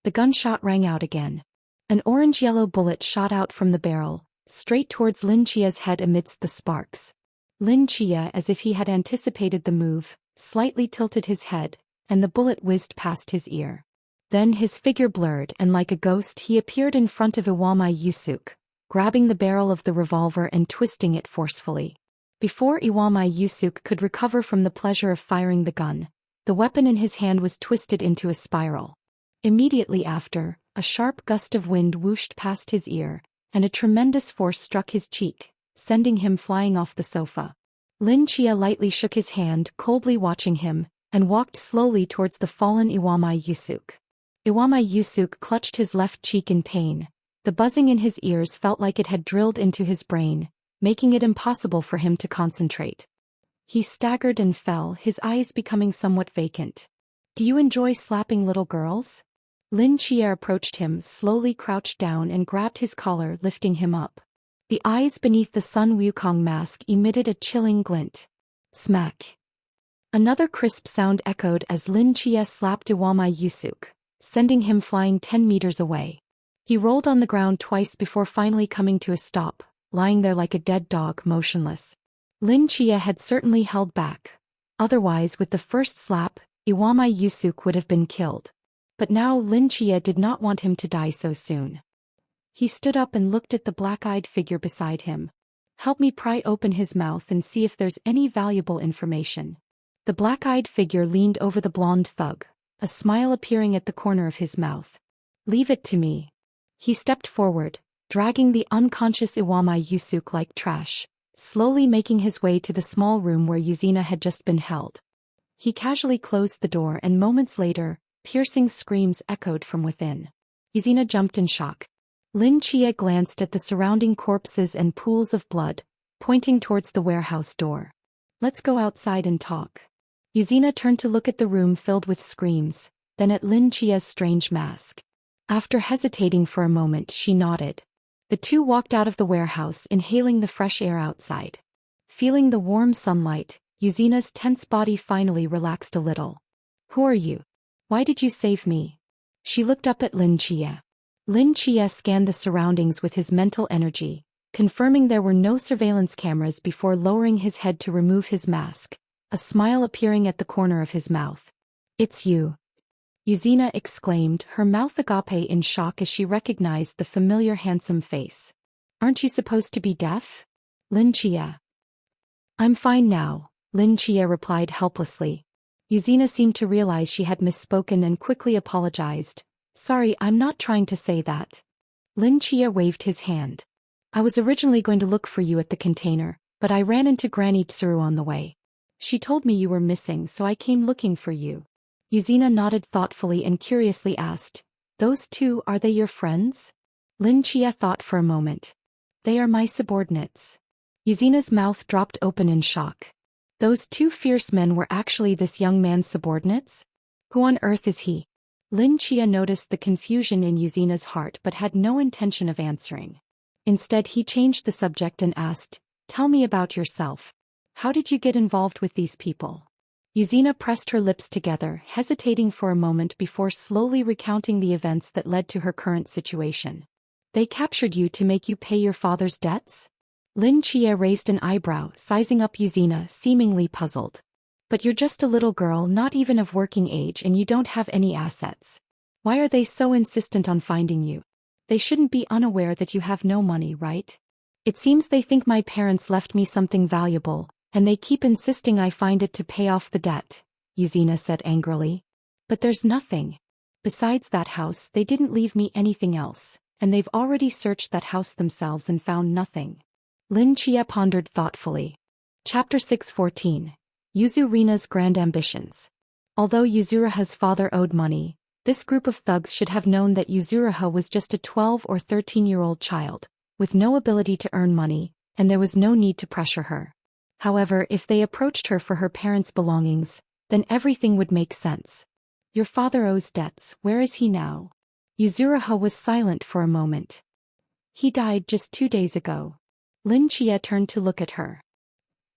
The gunshot rang out again. An orange-yellow bullet shot out from the barrel, straight towards Lin Chia's head amidst the sparks. Lin Chia, as if he had anticipated the move, slightly tilted his head, and the bullet whizzed past his ear. Then his figure blurred and like a ghost he appeared in front of Iwama Yusuke, grabbing the barrel of the revolver and twisting it forcefully. Before Iwama Yusuke could recover from the pleasure of firing the gun, the weapon in his hand was twisted into a spiral. Immediately after, a sharp gust of wind whooshed past his ear, and a tremendous force struck his cheek, sending him flying off the sofa. Lin Chia lightly shook his hand, coldly watching him, and walked slowly towards the fallen Iwama Yusuke. Iwama Yusuke clutched his left cheek in pain. The buzzing in his ears felt like it had drilled into his brain, making it impossible for him to concentrate. He staggered and fell, his eyes becoming somewhat vacant. "Do you enjoy slapping little girls?" Lin Chia approached him, slowly crouched down and grabbed his collar, lifting him up. The eyes beneath the Sun Wukong mask emitted a chilling glint. Smack! Another crisp sound echoed as Lin Chia slapped Iwama Yusuke, sending him flying 10 meters away. He rolled on the ground twice before finally coming to a stop, lying there like a dead dog, motionless. Lin Chia had certainly held back. Otherwise, with the first slap, Iwama Yusuke would have been killed. But now Lin Chia did not want him to die so soon. He stood up and looked at the black-eyed figure beside him. "Help me pry open his mouth and see if there's any valuable information." The black-eyed figure leaned over the blonde thug, a smile appearing at the corner of his mouth. "Leave it to me." He stepped forward, dragging the unconscious Iwama Yusuke like trash, slowly making his way to the small room where Yuzina had just been held. He casually closed the door and moments later, piercing screams echoed from within. Yuzina jumped in shock. Lin Chia glanced at the surrounding corpses and pools of blood, pointing towards the warehouse door. "Let's go outside and talk." Yuzina turned to look at the room filled with screams, then at Lin Chia's strange mask. After hesitating for a moment, she nodded. The two walked out of the warehouse, inhaling the fresh air outside. Feeling the warm sunlight, Yuzina's tense body finally relaxed a little. "Who are you? Why did you save me?" She looked up at Lin Chia. Lin Chia scanned the surroundings with his mental energy, confirming there were no surveillance cameras before lowering his head to remove his mask, a smile appearing at the corner of his mouth. "It's you," Yuzina exclaimed, her mouth agape in shock as she recognized the familiar handsome face. "Aren't you supposed to be deaf?" Lin Chia. "I'm fine now," Lin Chia replied helplessly. Yuzina seemed to realize she had misspoken and quickly apologized. "Sorry, I'm not trying to say that." Lin Chia waved his hand. "I was originally going to look for you at the container, but I ran into Granny Tsuru on the way. She told me you were missing, so I came looking for you." Yuzina nodded thoughtfully and curiously asked, "Those two, are they your friends?" Lin Chia thought for a moment. "They are my subordinates." Yuzina's mouth dropped open in shock. Those two fierce men were actually this young man's subordinates? Who on earth is he? Lin Chia noticed the confusion in Yuzina's heart but had no intention of answering. Instead, he changed the subject and asked, "Tell me about yourself. How did you get involved with these people?" Yuzina pressed her lips together, hesitating for a moment before slowly recounting the events that led to her current situation. "They captured you to make you pay your father's debts?" Lin Chia raised an eyebrow, sizing up Yuzina, seemingly puzzled. "But you're just a little girl, not even of working age, and you don't have any assets. Why are they so insistent on finding you? They shouldn't be unaware that you have no money, right? It seems they think my parents left me something valuable, and they keep insisting I find it to pay off the debt," Yuzina said angrily. "But there's nothing. Besides that house, they didn't leave me anything else, and they've already searched that house themselves and found nothing." Lin Chia pondered thoughtfully. Chapter 614. Yuzurina's Grand Ambitions. Although Yuzuriha's father owed money, this group of thugs should have known that Yuzuriha was just a 12 or 13-year-old child, with no ability to earn money, and there was no need to pressure her. However, if they approached her for her parents' belongings, then everything would make sense. "Your father owes debts, where is he now?" Yuzuriha was silent for a moment. "He died just 2 days ago." Lin Chia turned to look at her.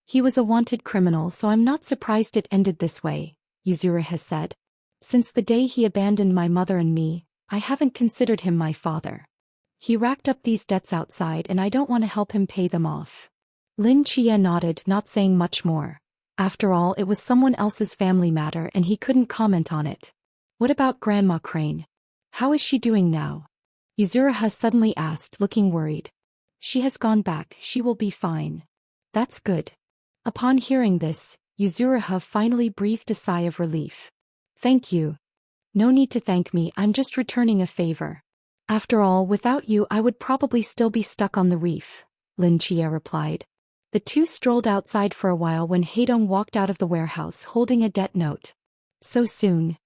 "He was a wanted criminal, so I'm not surprised it ended this way," Yuzuriha said. "Since the day he abandoned my mother and me, I haven't considered him my father. He racked up these debts outside and I don't want to help him pay them off." Lin Chia nodded, not saying much more. After all, it was someone else's family matter and he couldn't comment on it. "What about Grandma Crane? How is she doing now?" Yuzuriha suddenly asked, looking worried. "She has gone back, she will be fine." "That's good." Upon hearing this, Yuzuriha finally breathed a sigh of relief. "Thank you." "No need to thank me, I'm just returning a favor. After all, without you I would probably still be stuck on the reef," Lin Chia replied. The two strolled outside for a while when Haedong walked out of the warehouse holding a debt note. "So soon?"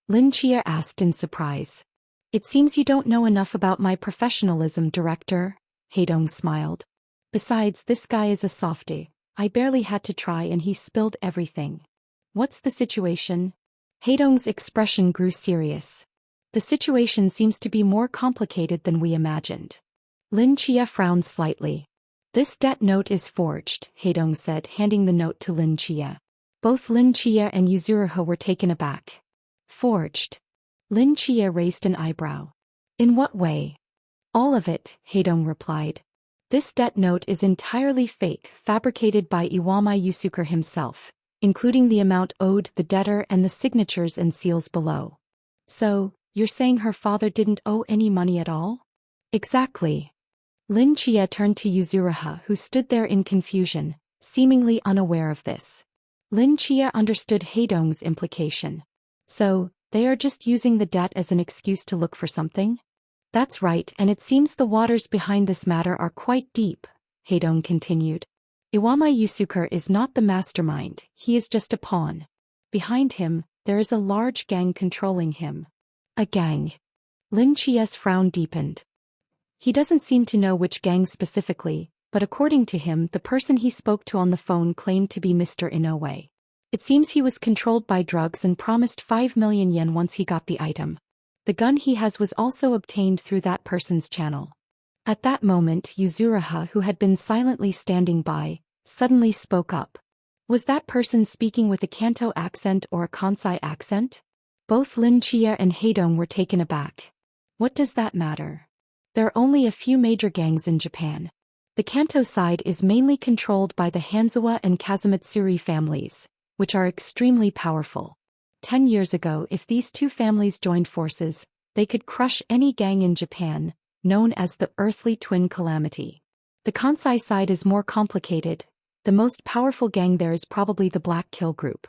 Lin Chia asked in surprise. "It seems you don't know enough about my professionalism, Director," Haedong smiled. "Besides, this guy is a softie. I barely had to try and he spilled everything." "What's the situation?" Haedong's expression grew serious. "The situation seems to be more complicated than we imagined." Lin Chia frowned slightly. "This debt note is forged," Haedong said, handing the note to Lin Chia. Both Lin Chia and Yuzuriha were taken aback. "Forged?" Lin Chia raised an eyebrow. "In what way?" "All of it," Haedong replied. "This debt note is entirely fake, fabricated by Iwama Yusuke himself, including the amount owed, the debtor, and the signatures and seals below." "So, you're saying her father didn't owe any money at all?" "Exactly." Lin Chia turned to Yuzuriha, who stood there in confusion, seemingly unaware of this. Lin Chia understood Haedong's implication. "So, they are just using the debt as an excuse to look for something?" "That's right, and it seems the waters behind this matter are quite deep," Haedong continued. "Iwama Yusuke is not the mastermind, he is just a pawn. Behind him, there is a large gang controlling him." "A gang?" Lin Chia's frown deepened. "He doesn't seem to know which gang specifically, but according to him, the person he spoke to on the phone claimed to be Mr. Inoue. It seems he was controlled by drugs and promised 5 million yen once he got the item. The gun he has was also obtained through that person's channel." At that moment, Yuzuriha, who had been silently standing by, suddenly spoke up. "Was that person speaking with a Kanto accent or a Kansai accent?" Both Lin Chia and Haedong were taken aback. "What does that matter? There are only a few major gangs in Japan. The Kanto side is mainly controlled by the Hanzawa and Kazumatsuri families, which are extremely powerful. 10 years ago, if these two families joined forces, they could crush any gang in Japan, known as the Earthly Twin Calamity. The Kansai side is more complicated. The most powerful gang there is probably the Black Kill Group.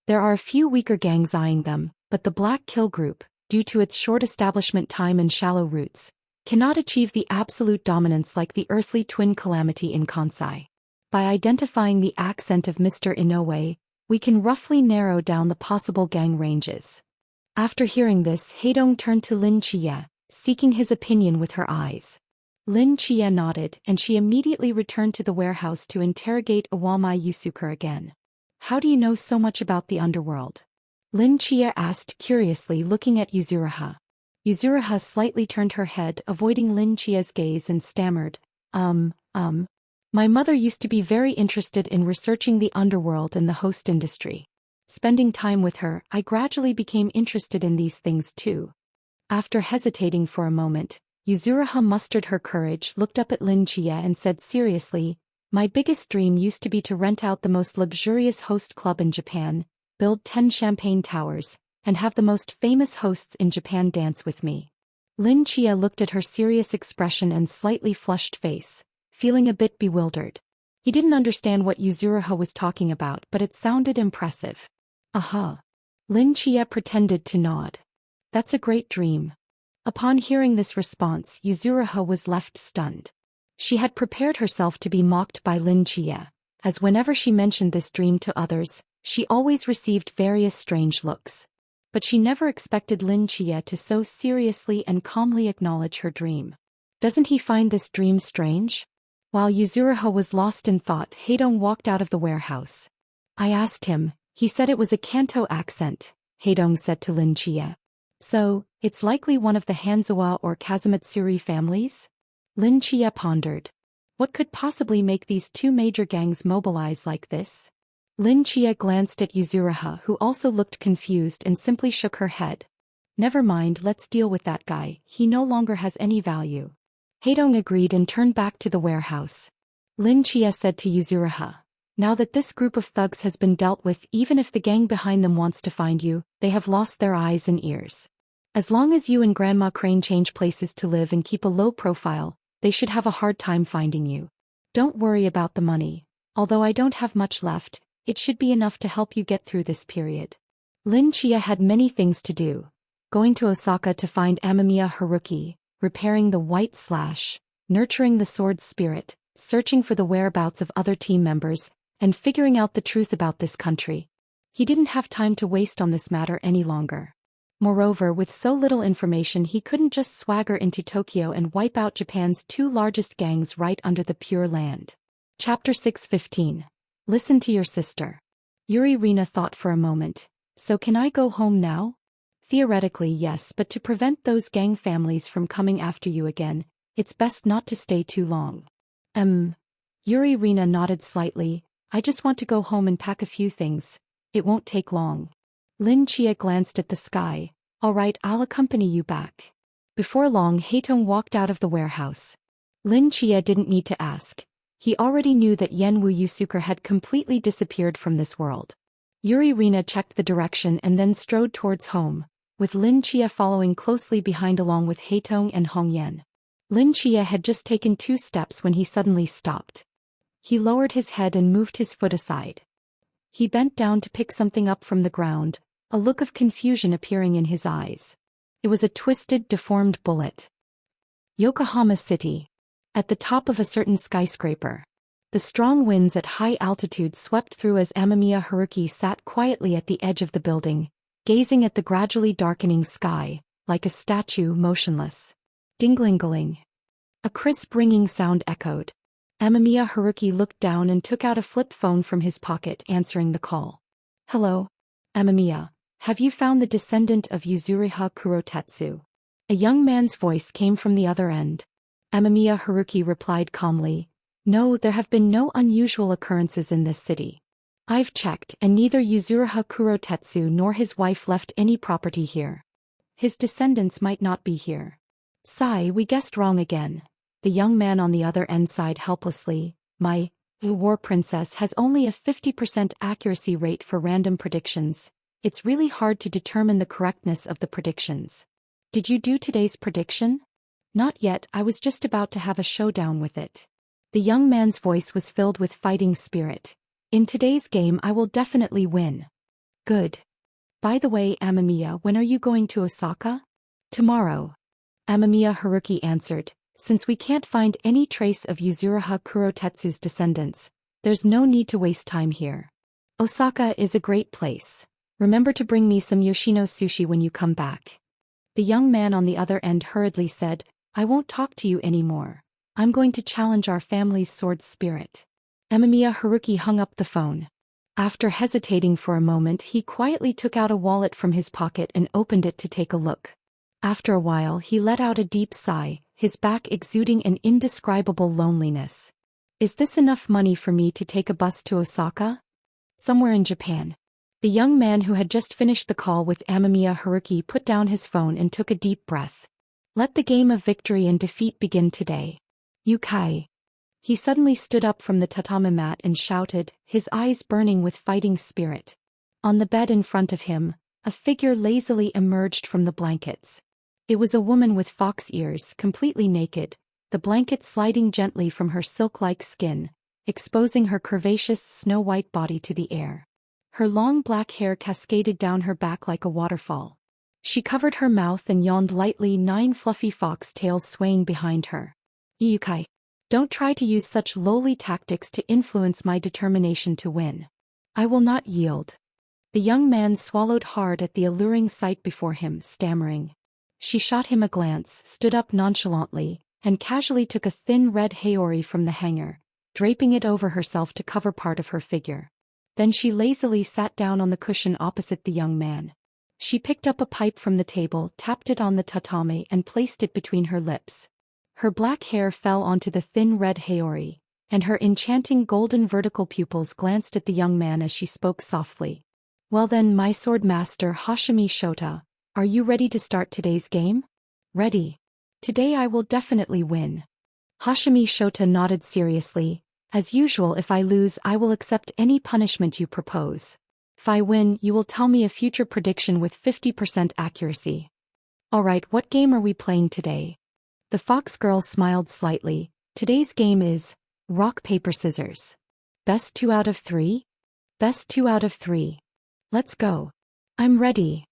There are a few weaker gangs eyeing them, but the Black Kill Group, due to its short establishment time and shallow roots, cannot achieve the absolute dominance like the Earthly Twin Calamity in Kansai. By identifying the accent of Mr. Inoue, we can roughly narrow down the possible gang ranges." After hearing this, Haedong turned to Lin Chia, seeking his opinion with her eyes. Lin Chia nodded, and she immediately returned to the warehouse to interrogate Iwama Yusuke again. How do you know so much about the underworld? Lin Chia asked curiously, looking at Yuzuriha. Yuzuriha slightly turned her head, avoiding Lin Chia's gaze, and stammered, My mother used to be very interested in researching the underworld and the host industry. Spending time with her, I gradually became interested in these things too. After hesitating for a moment, Yuzuriha mustered her courage, looked up at Lin Chia and said seriously, My biggest dream used to be to rent out the most luxurious host club in Japan, build 10 champagne towers, and have the most famous hosts in Japan dance with me. Lin Chia looked at her serious expression and slightly flushed face, feeling a bit bewildered. He didn't understand what Yuzuriha was talking about, but it sounded impressive. Lin Chia pretended to nod. That's a great dream. Upon hearing this response, Yuzuriha was left stunned. She had prepared herself to be mocked by Lin Chia, as whenever she mentioned this dream to others, she always received various strange looks. But she never expected Lin Chia to so seriously and calmly acknowledge her dream. Doesn't he find this dream strange? While Yuzuriha was lost in thought, Heidong walked out of the warehouse. I asked him, he said it was a Kanto accent, Heidong said to Lin Chia. So, it's likely one of the Hanzawa or Kazumatsuri families? Lin Chia pondered. What could possibly make these two major gangs mobilize like this? Lin Chia glanced at Yuzuriha, who also looked confused, and simply shook her head. Never mind, let's deal with that guy, he no longer has any value. Heidong agreed and turned back to the warehouse. Lin Chia said to Yuzuriha, Now that this group of thugs has been dealt with, even if the gang behind them wants to find you, they have lost their eyes and ears. As long as you and Grandma Crane change places to live and keep a low profile, they should have a hard time finding you. Don't worry about the money. Although I don't have much left, it should be enough to help you get through this period. Lin Chia had many things to do. Going to Osaka to find Amamiya Haruki, repairing the White Slash, nurturing the sword spirit, searching for the whereabouts of other team members, and figuring out the truth about this country. He didn't have time to waste on this matter any longer. Moreover, with so little information, he couldn't just swagger into Tokyo and wipe out Japan's two largest gangs right under the Pure Land. Chapter 6:15. Listen to your sister. Yuri Rina thought for a moment. So can I go home now? Theoretically, yes, but to prevent those gang families from coming after you again, it's best not to stay too long. Yuri Rina nodded slightly. I just want to go home and pack a few things. It won't take long. Lin Chia glanced at the sky. All right, I'll accompany you back. Before long, Heitong walked out of the warehouse. Lin Chia didn't need to ask. He already knew that Yenwu Yusuke had completely disappeared from this world. Yuri Rina checked the direction and then strode towards home, with Lin Chia following closely behind along with Heitong and Hong Yan. Lin Chia had just taken 2 steps when he suddenly stopped. He lowered his head and moved his foot aside. He bent down to pick something up from the ground, a look of confusion appearing in his eyes. It was a twisted, deformed bullet. Yokohama City. At the top of a certain skyscraper. The strong winds at high altitude swept through as Amamiya Haruki sat quietly at the edge of the building, gazing at the gradually darkening sky, like a statue motionless. Ding-ling-ling. A crisp ringing sound echoed. Amamiya Haruki looked down and took out a flip phone from his pocket, answering the call. Hello, Amamiya. Have you found the descendant of Yuzuriha Kurotetsu? A young man's voice came from the other end. Amamiya Haruki replied calmly. No, there have been no unusual occurrences in this city. I've checked, and neither Yuzuriha Kurotetsu nor his wife left any property here. His descendants might not be here. Sigh, we guessed wrong again. The young man on the other end sighed helplessly. My war princess has only a 50% accuracy rate for random predictions. It's really hard to determine the correctness of the predictions. Did you do today's prediction? Not yet, I was just about to have a showdown with it. The young man's voice was filled with fighting spirit. In today's game I will definitely win. Good. By the way, Amamiya, when are you going to Osaka? Tomorrow. Amamiya Haruki answered. Since we can't find any trace of Yuzuriha Kurotetsu's descendants, there's no need to waste time here. Osaka is a great place. Remember to bring me some Yoshino sushi when you come back. The young man on the other end hurriedly said, I won't talk to you anymore. I'm going to challenge our family's sword spirit. Amamiya Haruki hung up the phone. After hesitating for a moment, he quietly took out a wallet from his pocket and opened it to take a look. After a while, he let out a deep sigh, his back exuding an indescribable loneliness. Is this enough money for me to take a bus to Osaka? Somewhere in Japan. The young man who had just finished the call with Amamiya Haruki put down his phone and took a deep breath. Let the game of victory and defeat begin today. Yukai. He suddenly stood up from the tatami mat and shouted, his eyes burning with fighting spirit. On the bed in front of him, a figure lazily emerged from the blankets. It was a woman with fox ears, completely naked, the blanket sliding gently from her silk-like skin, exposing her curvaceous snow-white body to the air. Her long black hair cascaded down her back like a waterfall. She covered her mouth and yawned lightly, 9 fluffy fox tails swaying behind her. Yukai. Don't try to use such lowly tactics to influence my determination to win. I will not yield. The young man swallowed hard at the alluring sight before him, stammering. She shot him a glance, stood up nonchalantly, and casually took a thin red haori from the hanger, draping it over herself to cover part of her figure. Then she lazily sat down on the cushion opposite the young man. She picked up a pipe from the table, tapped it on the tatami, and placed it between her lips. Her black hair fell onto the thin red haori, and her enchanting golden vertical pupils glanced at the young man as she spoke softly. Well then, my sword master Hashimi Shota, are you ready to start today's game? Ready. Today I will definitely win. Hashimi Shota nodded seriously. As usual, if I lose, I will accept any punishment you propose. If I win, you will tell me a future prediction with 50% accuracy. Alright, what game are we playing today? The fox girl smiled slightly. Today's game is rock, paper, scissors. Best 2 out of 3? Best 2 out of 3. Let's go. I'm ready.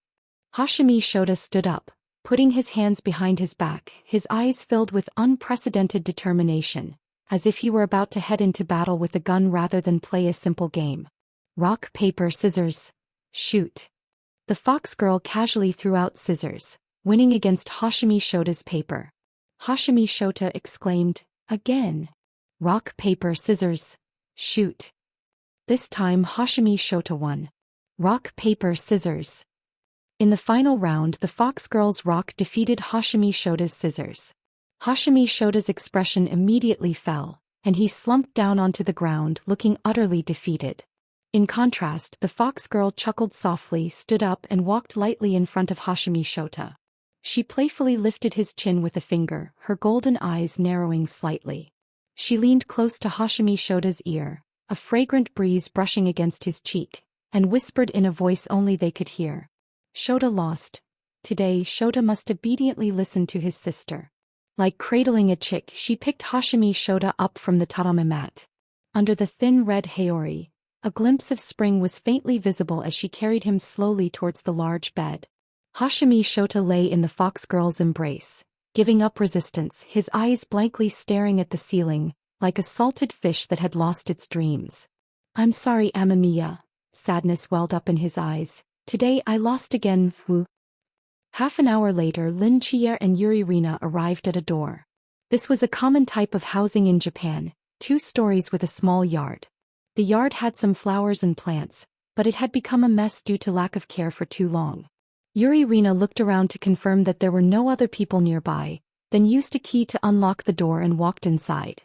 Hashimi Shota stood up, putting his hands behind his back, his eyes filled with unprecedented determination, as if he were about to head into battle with a gun rather than play a simple game. Rock, paper, scissors. Shoot. The fox girl casually threw out scissors, winning against Hashimi Shota's paper. Hashimi Shota exclaimed, again. Rock, paper, scissors. Shoot. This time Hashimi Shota won. Rock, paper, scissors. In the final round, the fox girl's rock defeated Hashimi Shota's scissors. Hashimi Shota's expression immediately fell, and he slumped down onto the ground, looking utterly defeated. In contrast, the fox girl chuckled softly, stood up and walked lightly in front of Hashimi Shota. She playfully lifted his chin with a finger, her golden eyes narrowing slightly. She leaned close to Hashimi Shota's ear, a fragrant breeze brushing against his cheek, and whispered in a voice only they could hear. Shota lost. Today Shota must obediently listen to his sister. Like cradling a chick, she picked Hashimi Shota up from the tatami mat. Under the thin red haori, a glimpse of spring was faintly visible as she carried him slowly towards the large bed. Hashimi Shota lay in the fox girl's embrace, giving up resistance, his eyes blankly staring at the ceiling, like a salted fish that had lost its dreams. I'm sorry, Amamiya. Sadness welled up in his eyes. Today I lost again, woo. Half an hour later, Lin Chia and Yuri Rina arrived at a door. This was a common type of housing in Japan, 2 stories with a small yard. The yard had some flowers and plants, but it had become a mess due to lack of care for too long. Yuri Rina looked around to confirm that there were no other people nearby, then used a key to unlock the door and walked inside.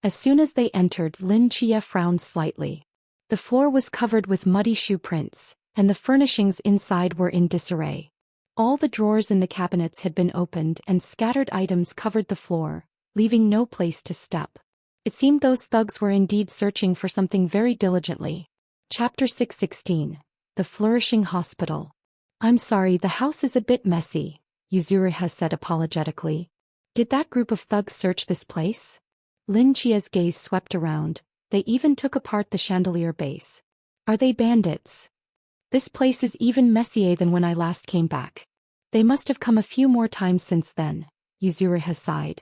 As soon as they entered, Lin Chia frowned slightly. The floor was covered with muddy shoe prints, and the furnishings inside were in disarray. All the drawers in the cabinets had been opened and scattered items covered the floor, leaving no place to step. It seemed those thugs were indeed searching for something very diligently. Chapter 616. The Flourishing Hospital. I'm sorry, the house is a bit messy, Yuzuriha said apologetically. Did that group of thugs search this place? Lin Chia's gaze swept around. They even took apart the chandelier base. Are they bandits? This place is even messier than when I last came back. They must have come a few more times since then, Yuzuriha sighed.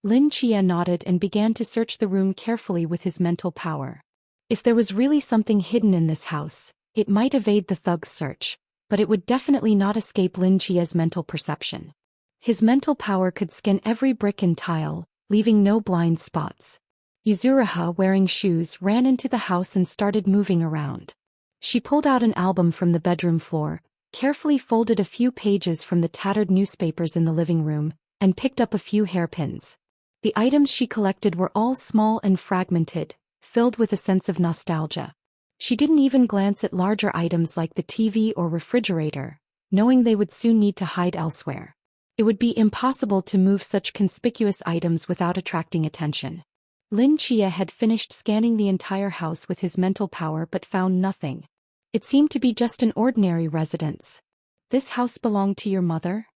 Lin Chia nodded and began to search the room carefully with his mental power. If there was really something hidden in this house, it might evade the thugs' search, but it would definitely not escape Lin Chia's mental perception. His mental power could scan every brick and tile, leaving no blind spots. Yuzuriha, wearing shoes, ran into the house and started moving around. She pulled out an album from the bedroom floor, carefully folded a few pages from the tattered newspapers in the living room, and picked up a few hairpins. The items she collected were all small and fragmented, filled with a sense of nostalgia. She didn't even glance at larger items like the TV or refrigerator, knowing they would soon need to hide elsewhere. It would be impossible to move such conspicuous items without attracting attention. Lin Chia had finished scanning the entire house with his mental power but found nothing. It seemed to be just an ordinary residence. "This house belonged to your mother?"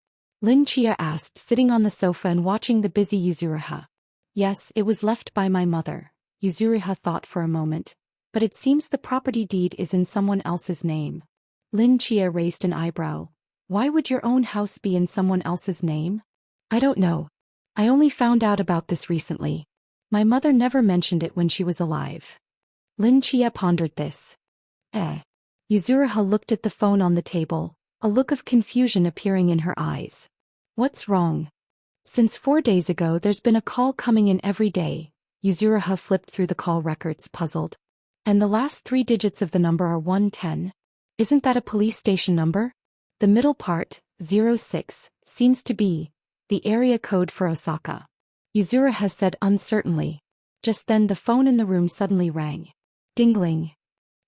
Lin Chia asked, sitting on the sofa and watching the busy Yuzuriha. "Yes, it was left by my mother," Yuzuriha thought for a moment, "but it seems the property deed is in someone else's name." Lin Chia raised an eyebrow. "Why would your own house be in someone else's name?" "I don't know. I only found out about this recently. My mother never mentioned it when she was alive." Lin Chia pondered this. Yuzuriha looked at the phone on the table, a look of confusion appearing in her eyes. "What's wrong?" "Since 4 days ago there's been a call coming in every day." Yuzuriha flipped through the call records, puzzled. "And the last 3 digits of the number are 110. Isn't that a police station number?" "The middle part, 06, seems to be the area code for Osaka," Yuzuriha said uncertainly. Just then the phone in the room suddenly rang. Dingling.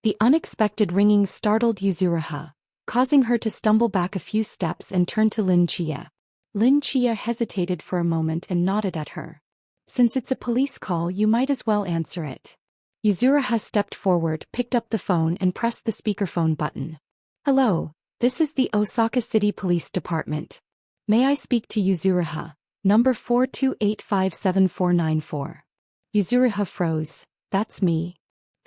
The unexpected ringing startled Yuzuriha, causing her to stumble back a few steps and turn to Lin Chia. Lin Chia hesitated for a moment and nodded at her. "Since it's a police call, you might as well answer it." Yuzuriha stepped forward, picked up the phone and pressed the speakerphone button. "Hello, this is the Osaka City Police Department. May I speak to Yuzuriha, number 428579494. Yuzuriha froze. "That's me."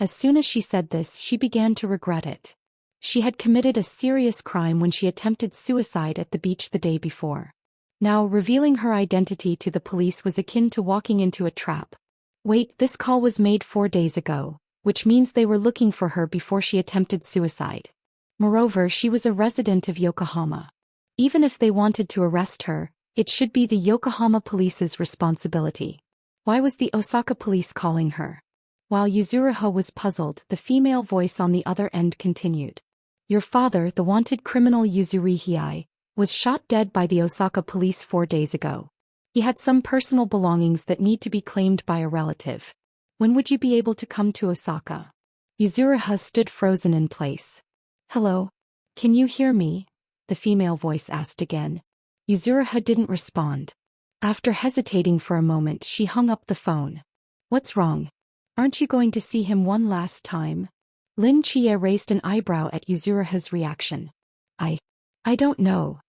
As soon as she said this, she began to regret it. She had committed a serious crime when she attempted suicide at the beach the day before. Now, revealing her identity to the police was akin to walking into a trap. Wait, this call was made 4 days ago, which means they were looking for her before she attempted suicide. Moreover, she was a resident of Yokohama. Even if they wanted to arrest her, it should be the Yokohama police's responsibility. Why was the Osaka police calling her? While Yuzuriha was puzzled, the female voice on the other end continued. "Your father, the wanted criminal Yuzuri, was shot dead by the Osaka police 4 days ago. He had some personal belongings that need to be claimed by a relative. When would you be able to come to Osaka?" Yuzuriha stood frozen in place. "Hello? Can you hear me?" the female voice asked again. Yuzuriha didn't respond. After hesitating for a moment, she hung up the phone. "What's wrong? Aren't you going to see him one last time?" Lin Chia raised an eyebrow at Yuzuriha's reaction. I don't know."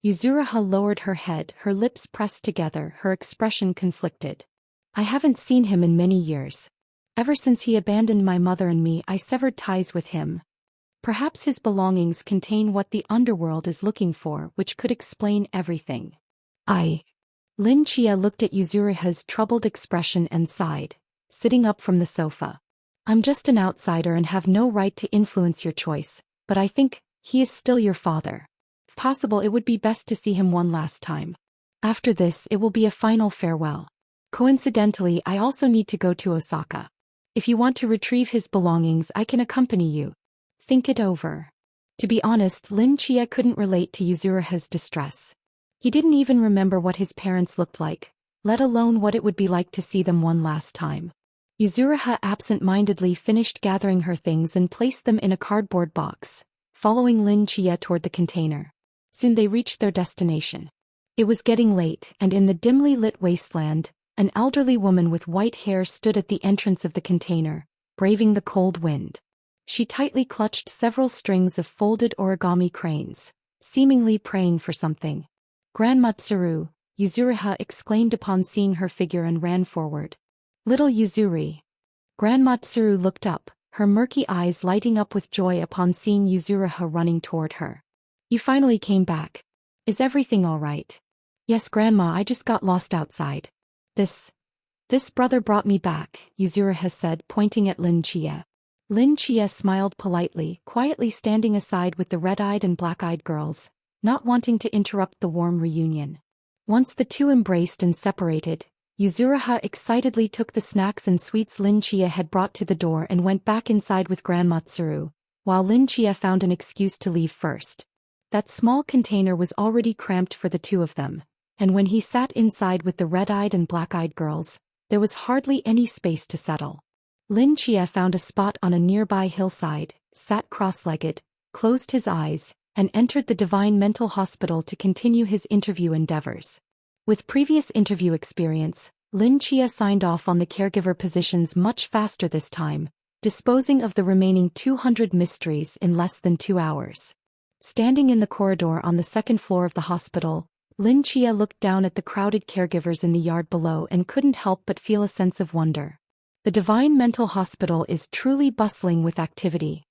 Yuzuriha lowered her head, her lips pressed together, her expression conflicted. "I haven't seen him in many years. Ever since he abandoned my mother and me, I severed ties with him. Perhaps his belongings contain what the underworld is looking for, which could explain everything." Lin Chia looked at Yuzuriha's troubled expression and sighed, sitting up from the sofa. "I'm just an outsider and have no right to influence your choice, but I think he is still your father. If possible, it would be best to see him one last time. After this, it will be a final farewell. Coincidentally, I also need to go to Osaka. If you want to retrieve his belongings, I can accompany you. Think it over." To be honest, Lin Chia couldn't relate to Yuzuriha's distress. He didn't even remember what his parents looked like, let alone what it would be like to see them one last time. Yuzuriha absent-mindedly finished gathering her things and placed them in a cardboard box, following Lin Chia toward the container. Soon they reached their destination. It was getting late, and in the dimly lit wasteland, an elderly woman with white hair stood at the entrance of the container, braving the cold wind. She tightly clutched several strings of folded origami cranes, seemingly praying for something. "Grandma Tsuru," Yuzuriha exclaimed upon seeing her figure and ran forward. "Little Yuzuri." Grandma Tsuru looked up, her murky eyes lighting up with joy upon seeing Yuzuriha running toward her. "You finally came back. Is everything all right?" "Yes, Grandma, I just got lost outside. This brother brought me back," Yuzuriha said, pointing at Lin Chia. Lin Chia smiled politely, quietly standing aside with the red-eyed and black-eyed girls, not wanting to interrupt the warm reunion. Once the two embraced and separated, Yuzuriha excitedly took the snacks and sweets Lin Chia had brought to the door and went back inside with Grandma Tsuru, while Lin Chia found an excuse to leave first. That small container was already cramped for the two of them, and when he sat inside with the red-eyed and black-eyed girls, there was hardly any space to settle. Lin Chia found a spot on a nearby hillside, sat cross-legged, closed his eyes, and entered the Divine Mental Hospital to continue his interview endeavors. With previous interview experience, Lin Chia signed off on the caregiver positions much faster this time, disposing of the remaining 200 mysteries in less than 2 hours. Standing in the corridor on the second floor of the hospital, Lin Chia looked down at the crowded caregivers in the yard below and couldn't help but feel a sense of wonder. The Divine Mental Hospital is truly bustling with activity.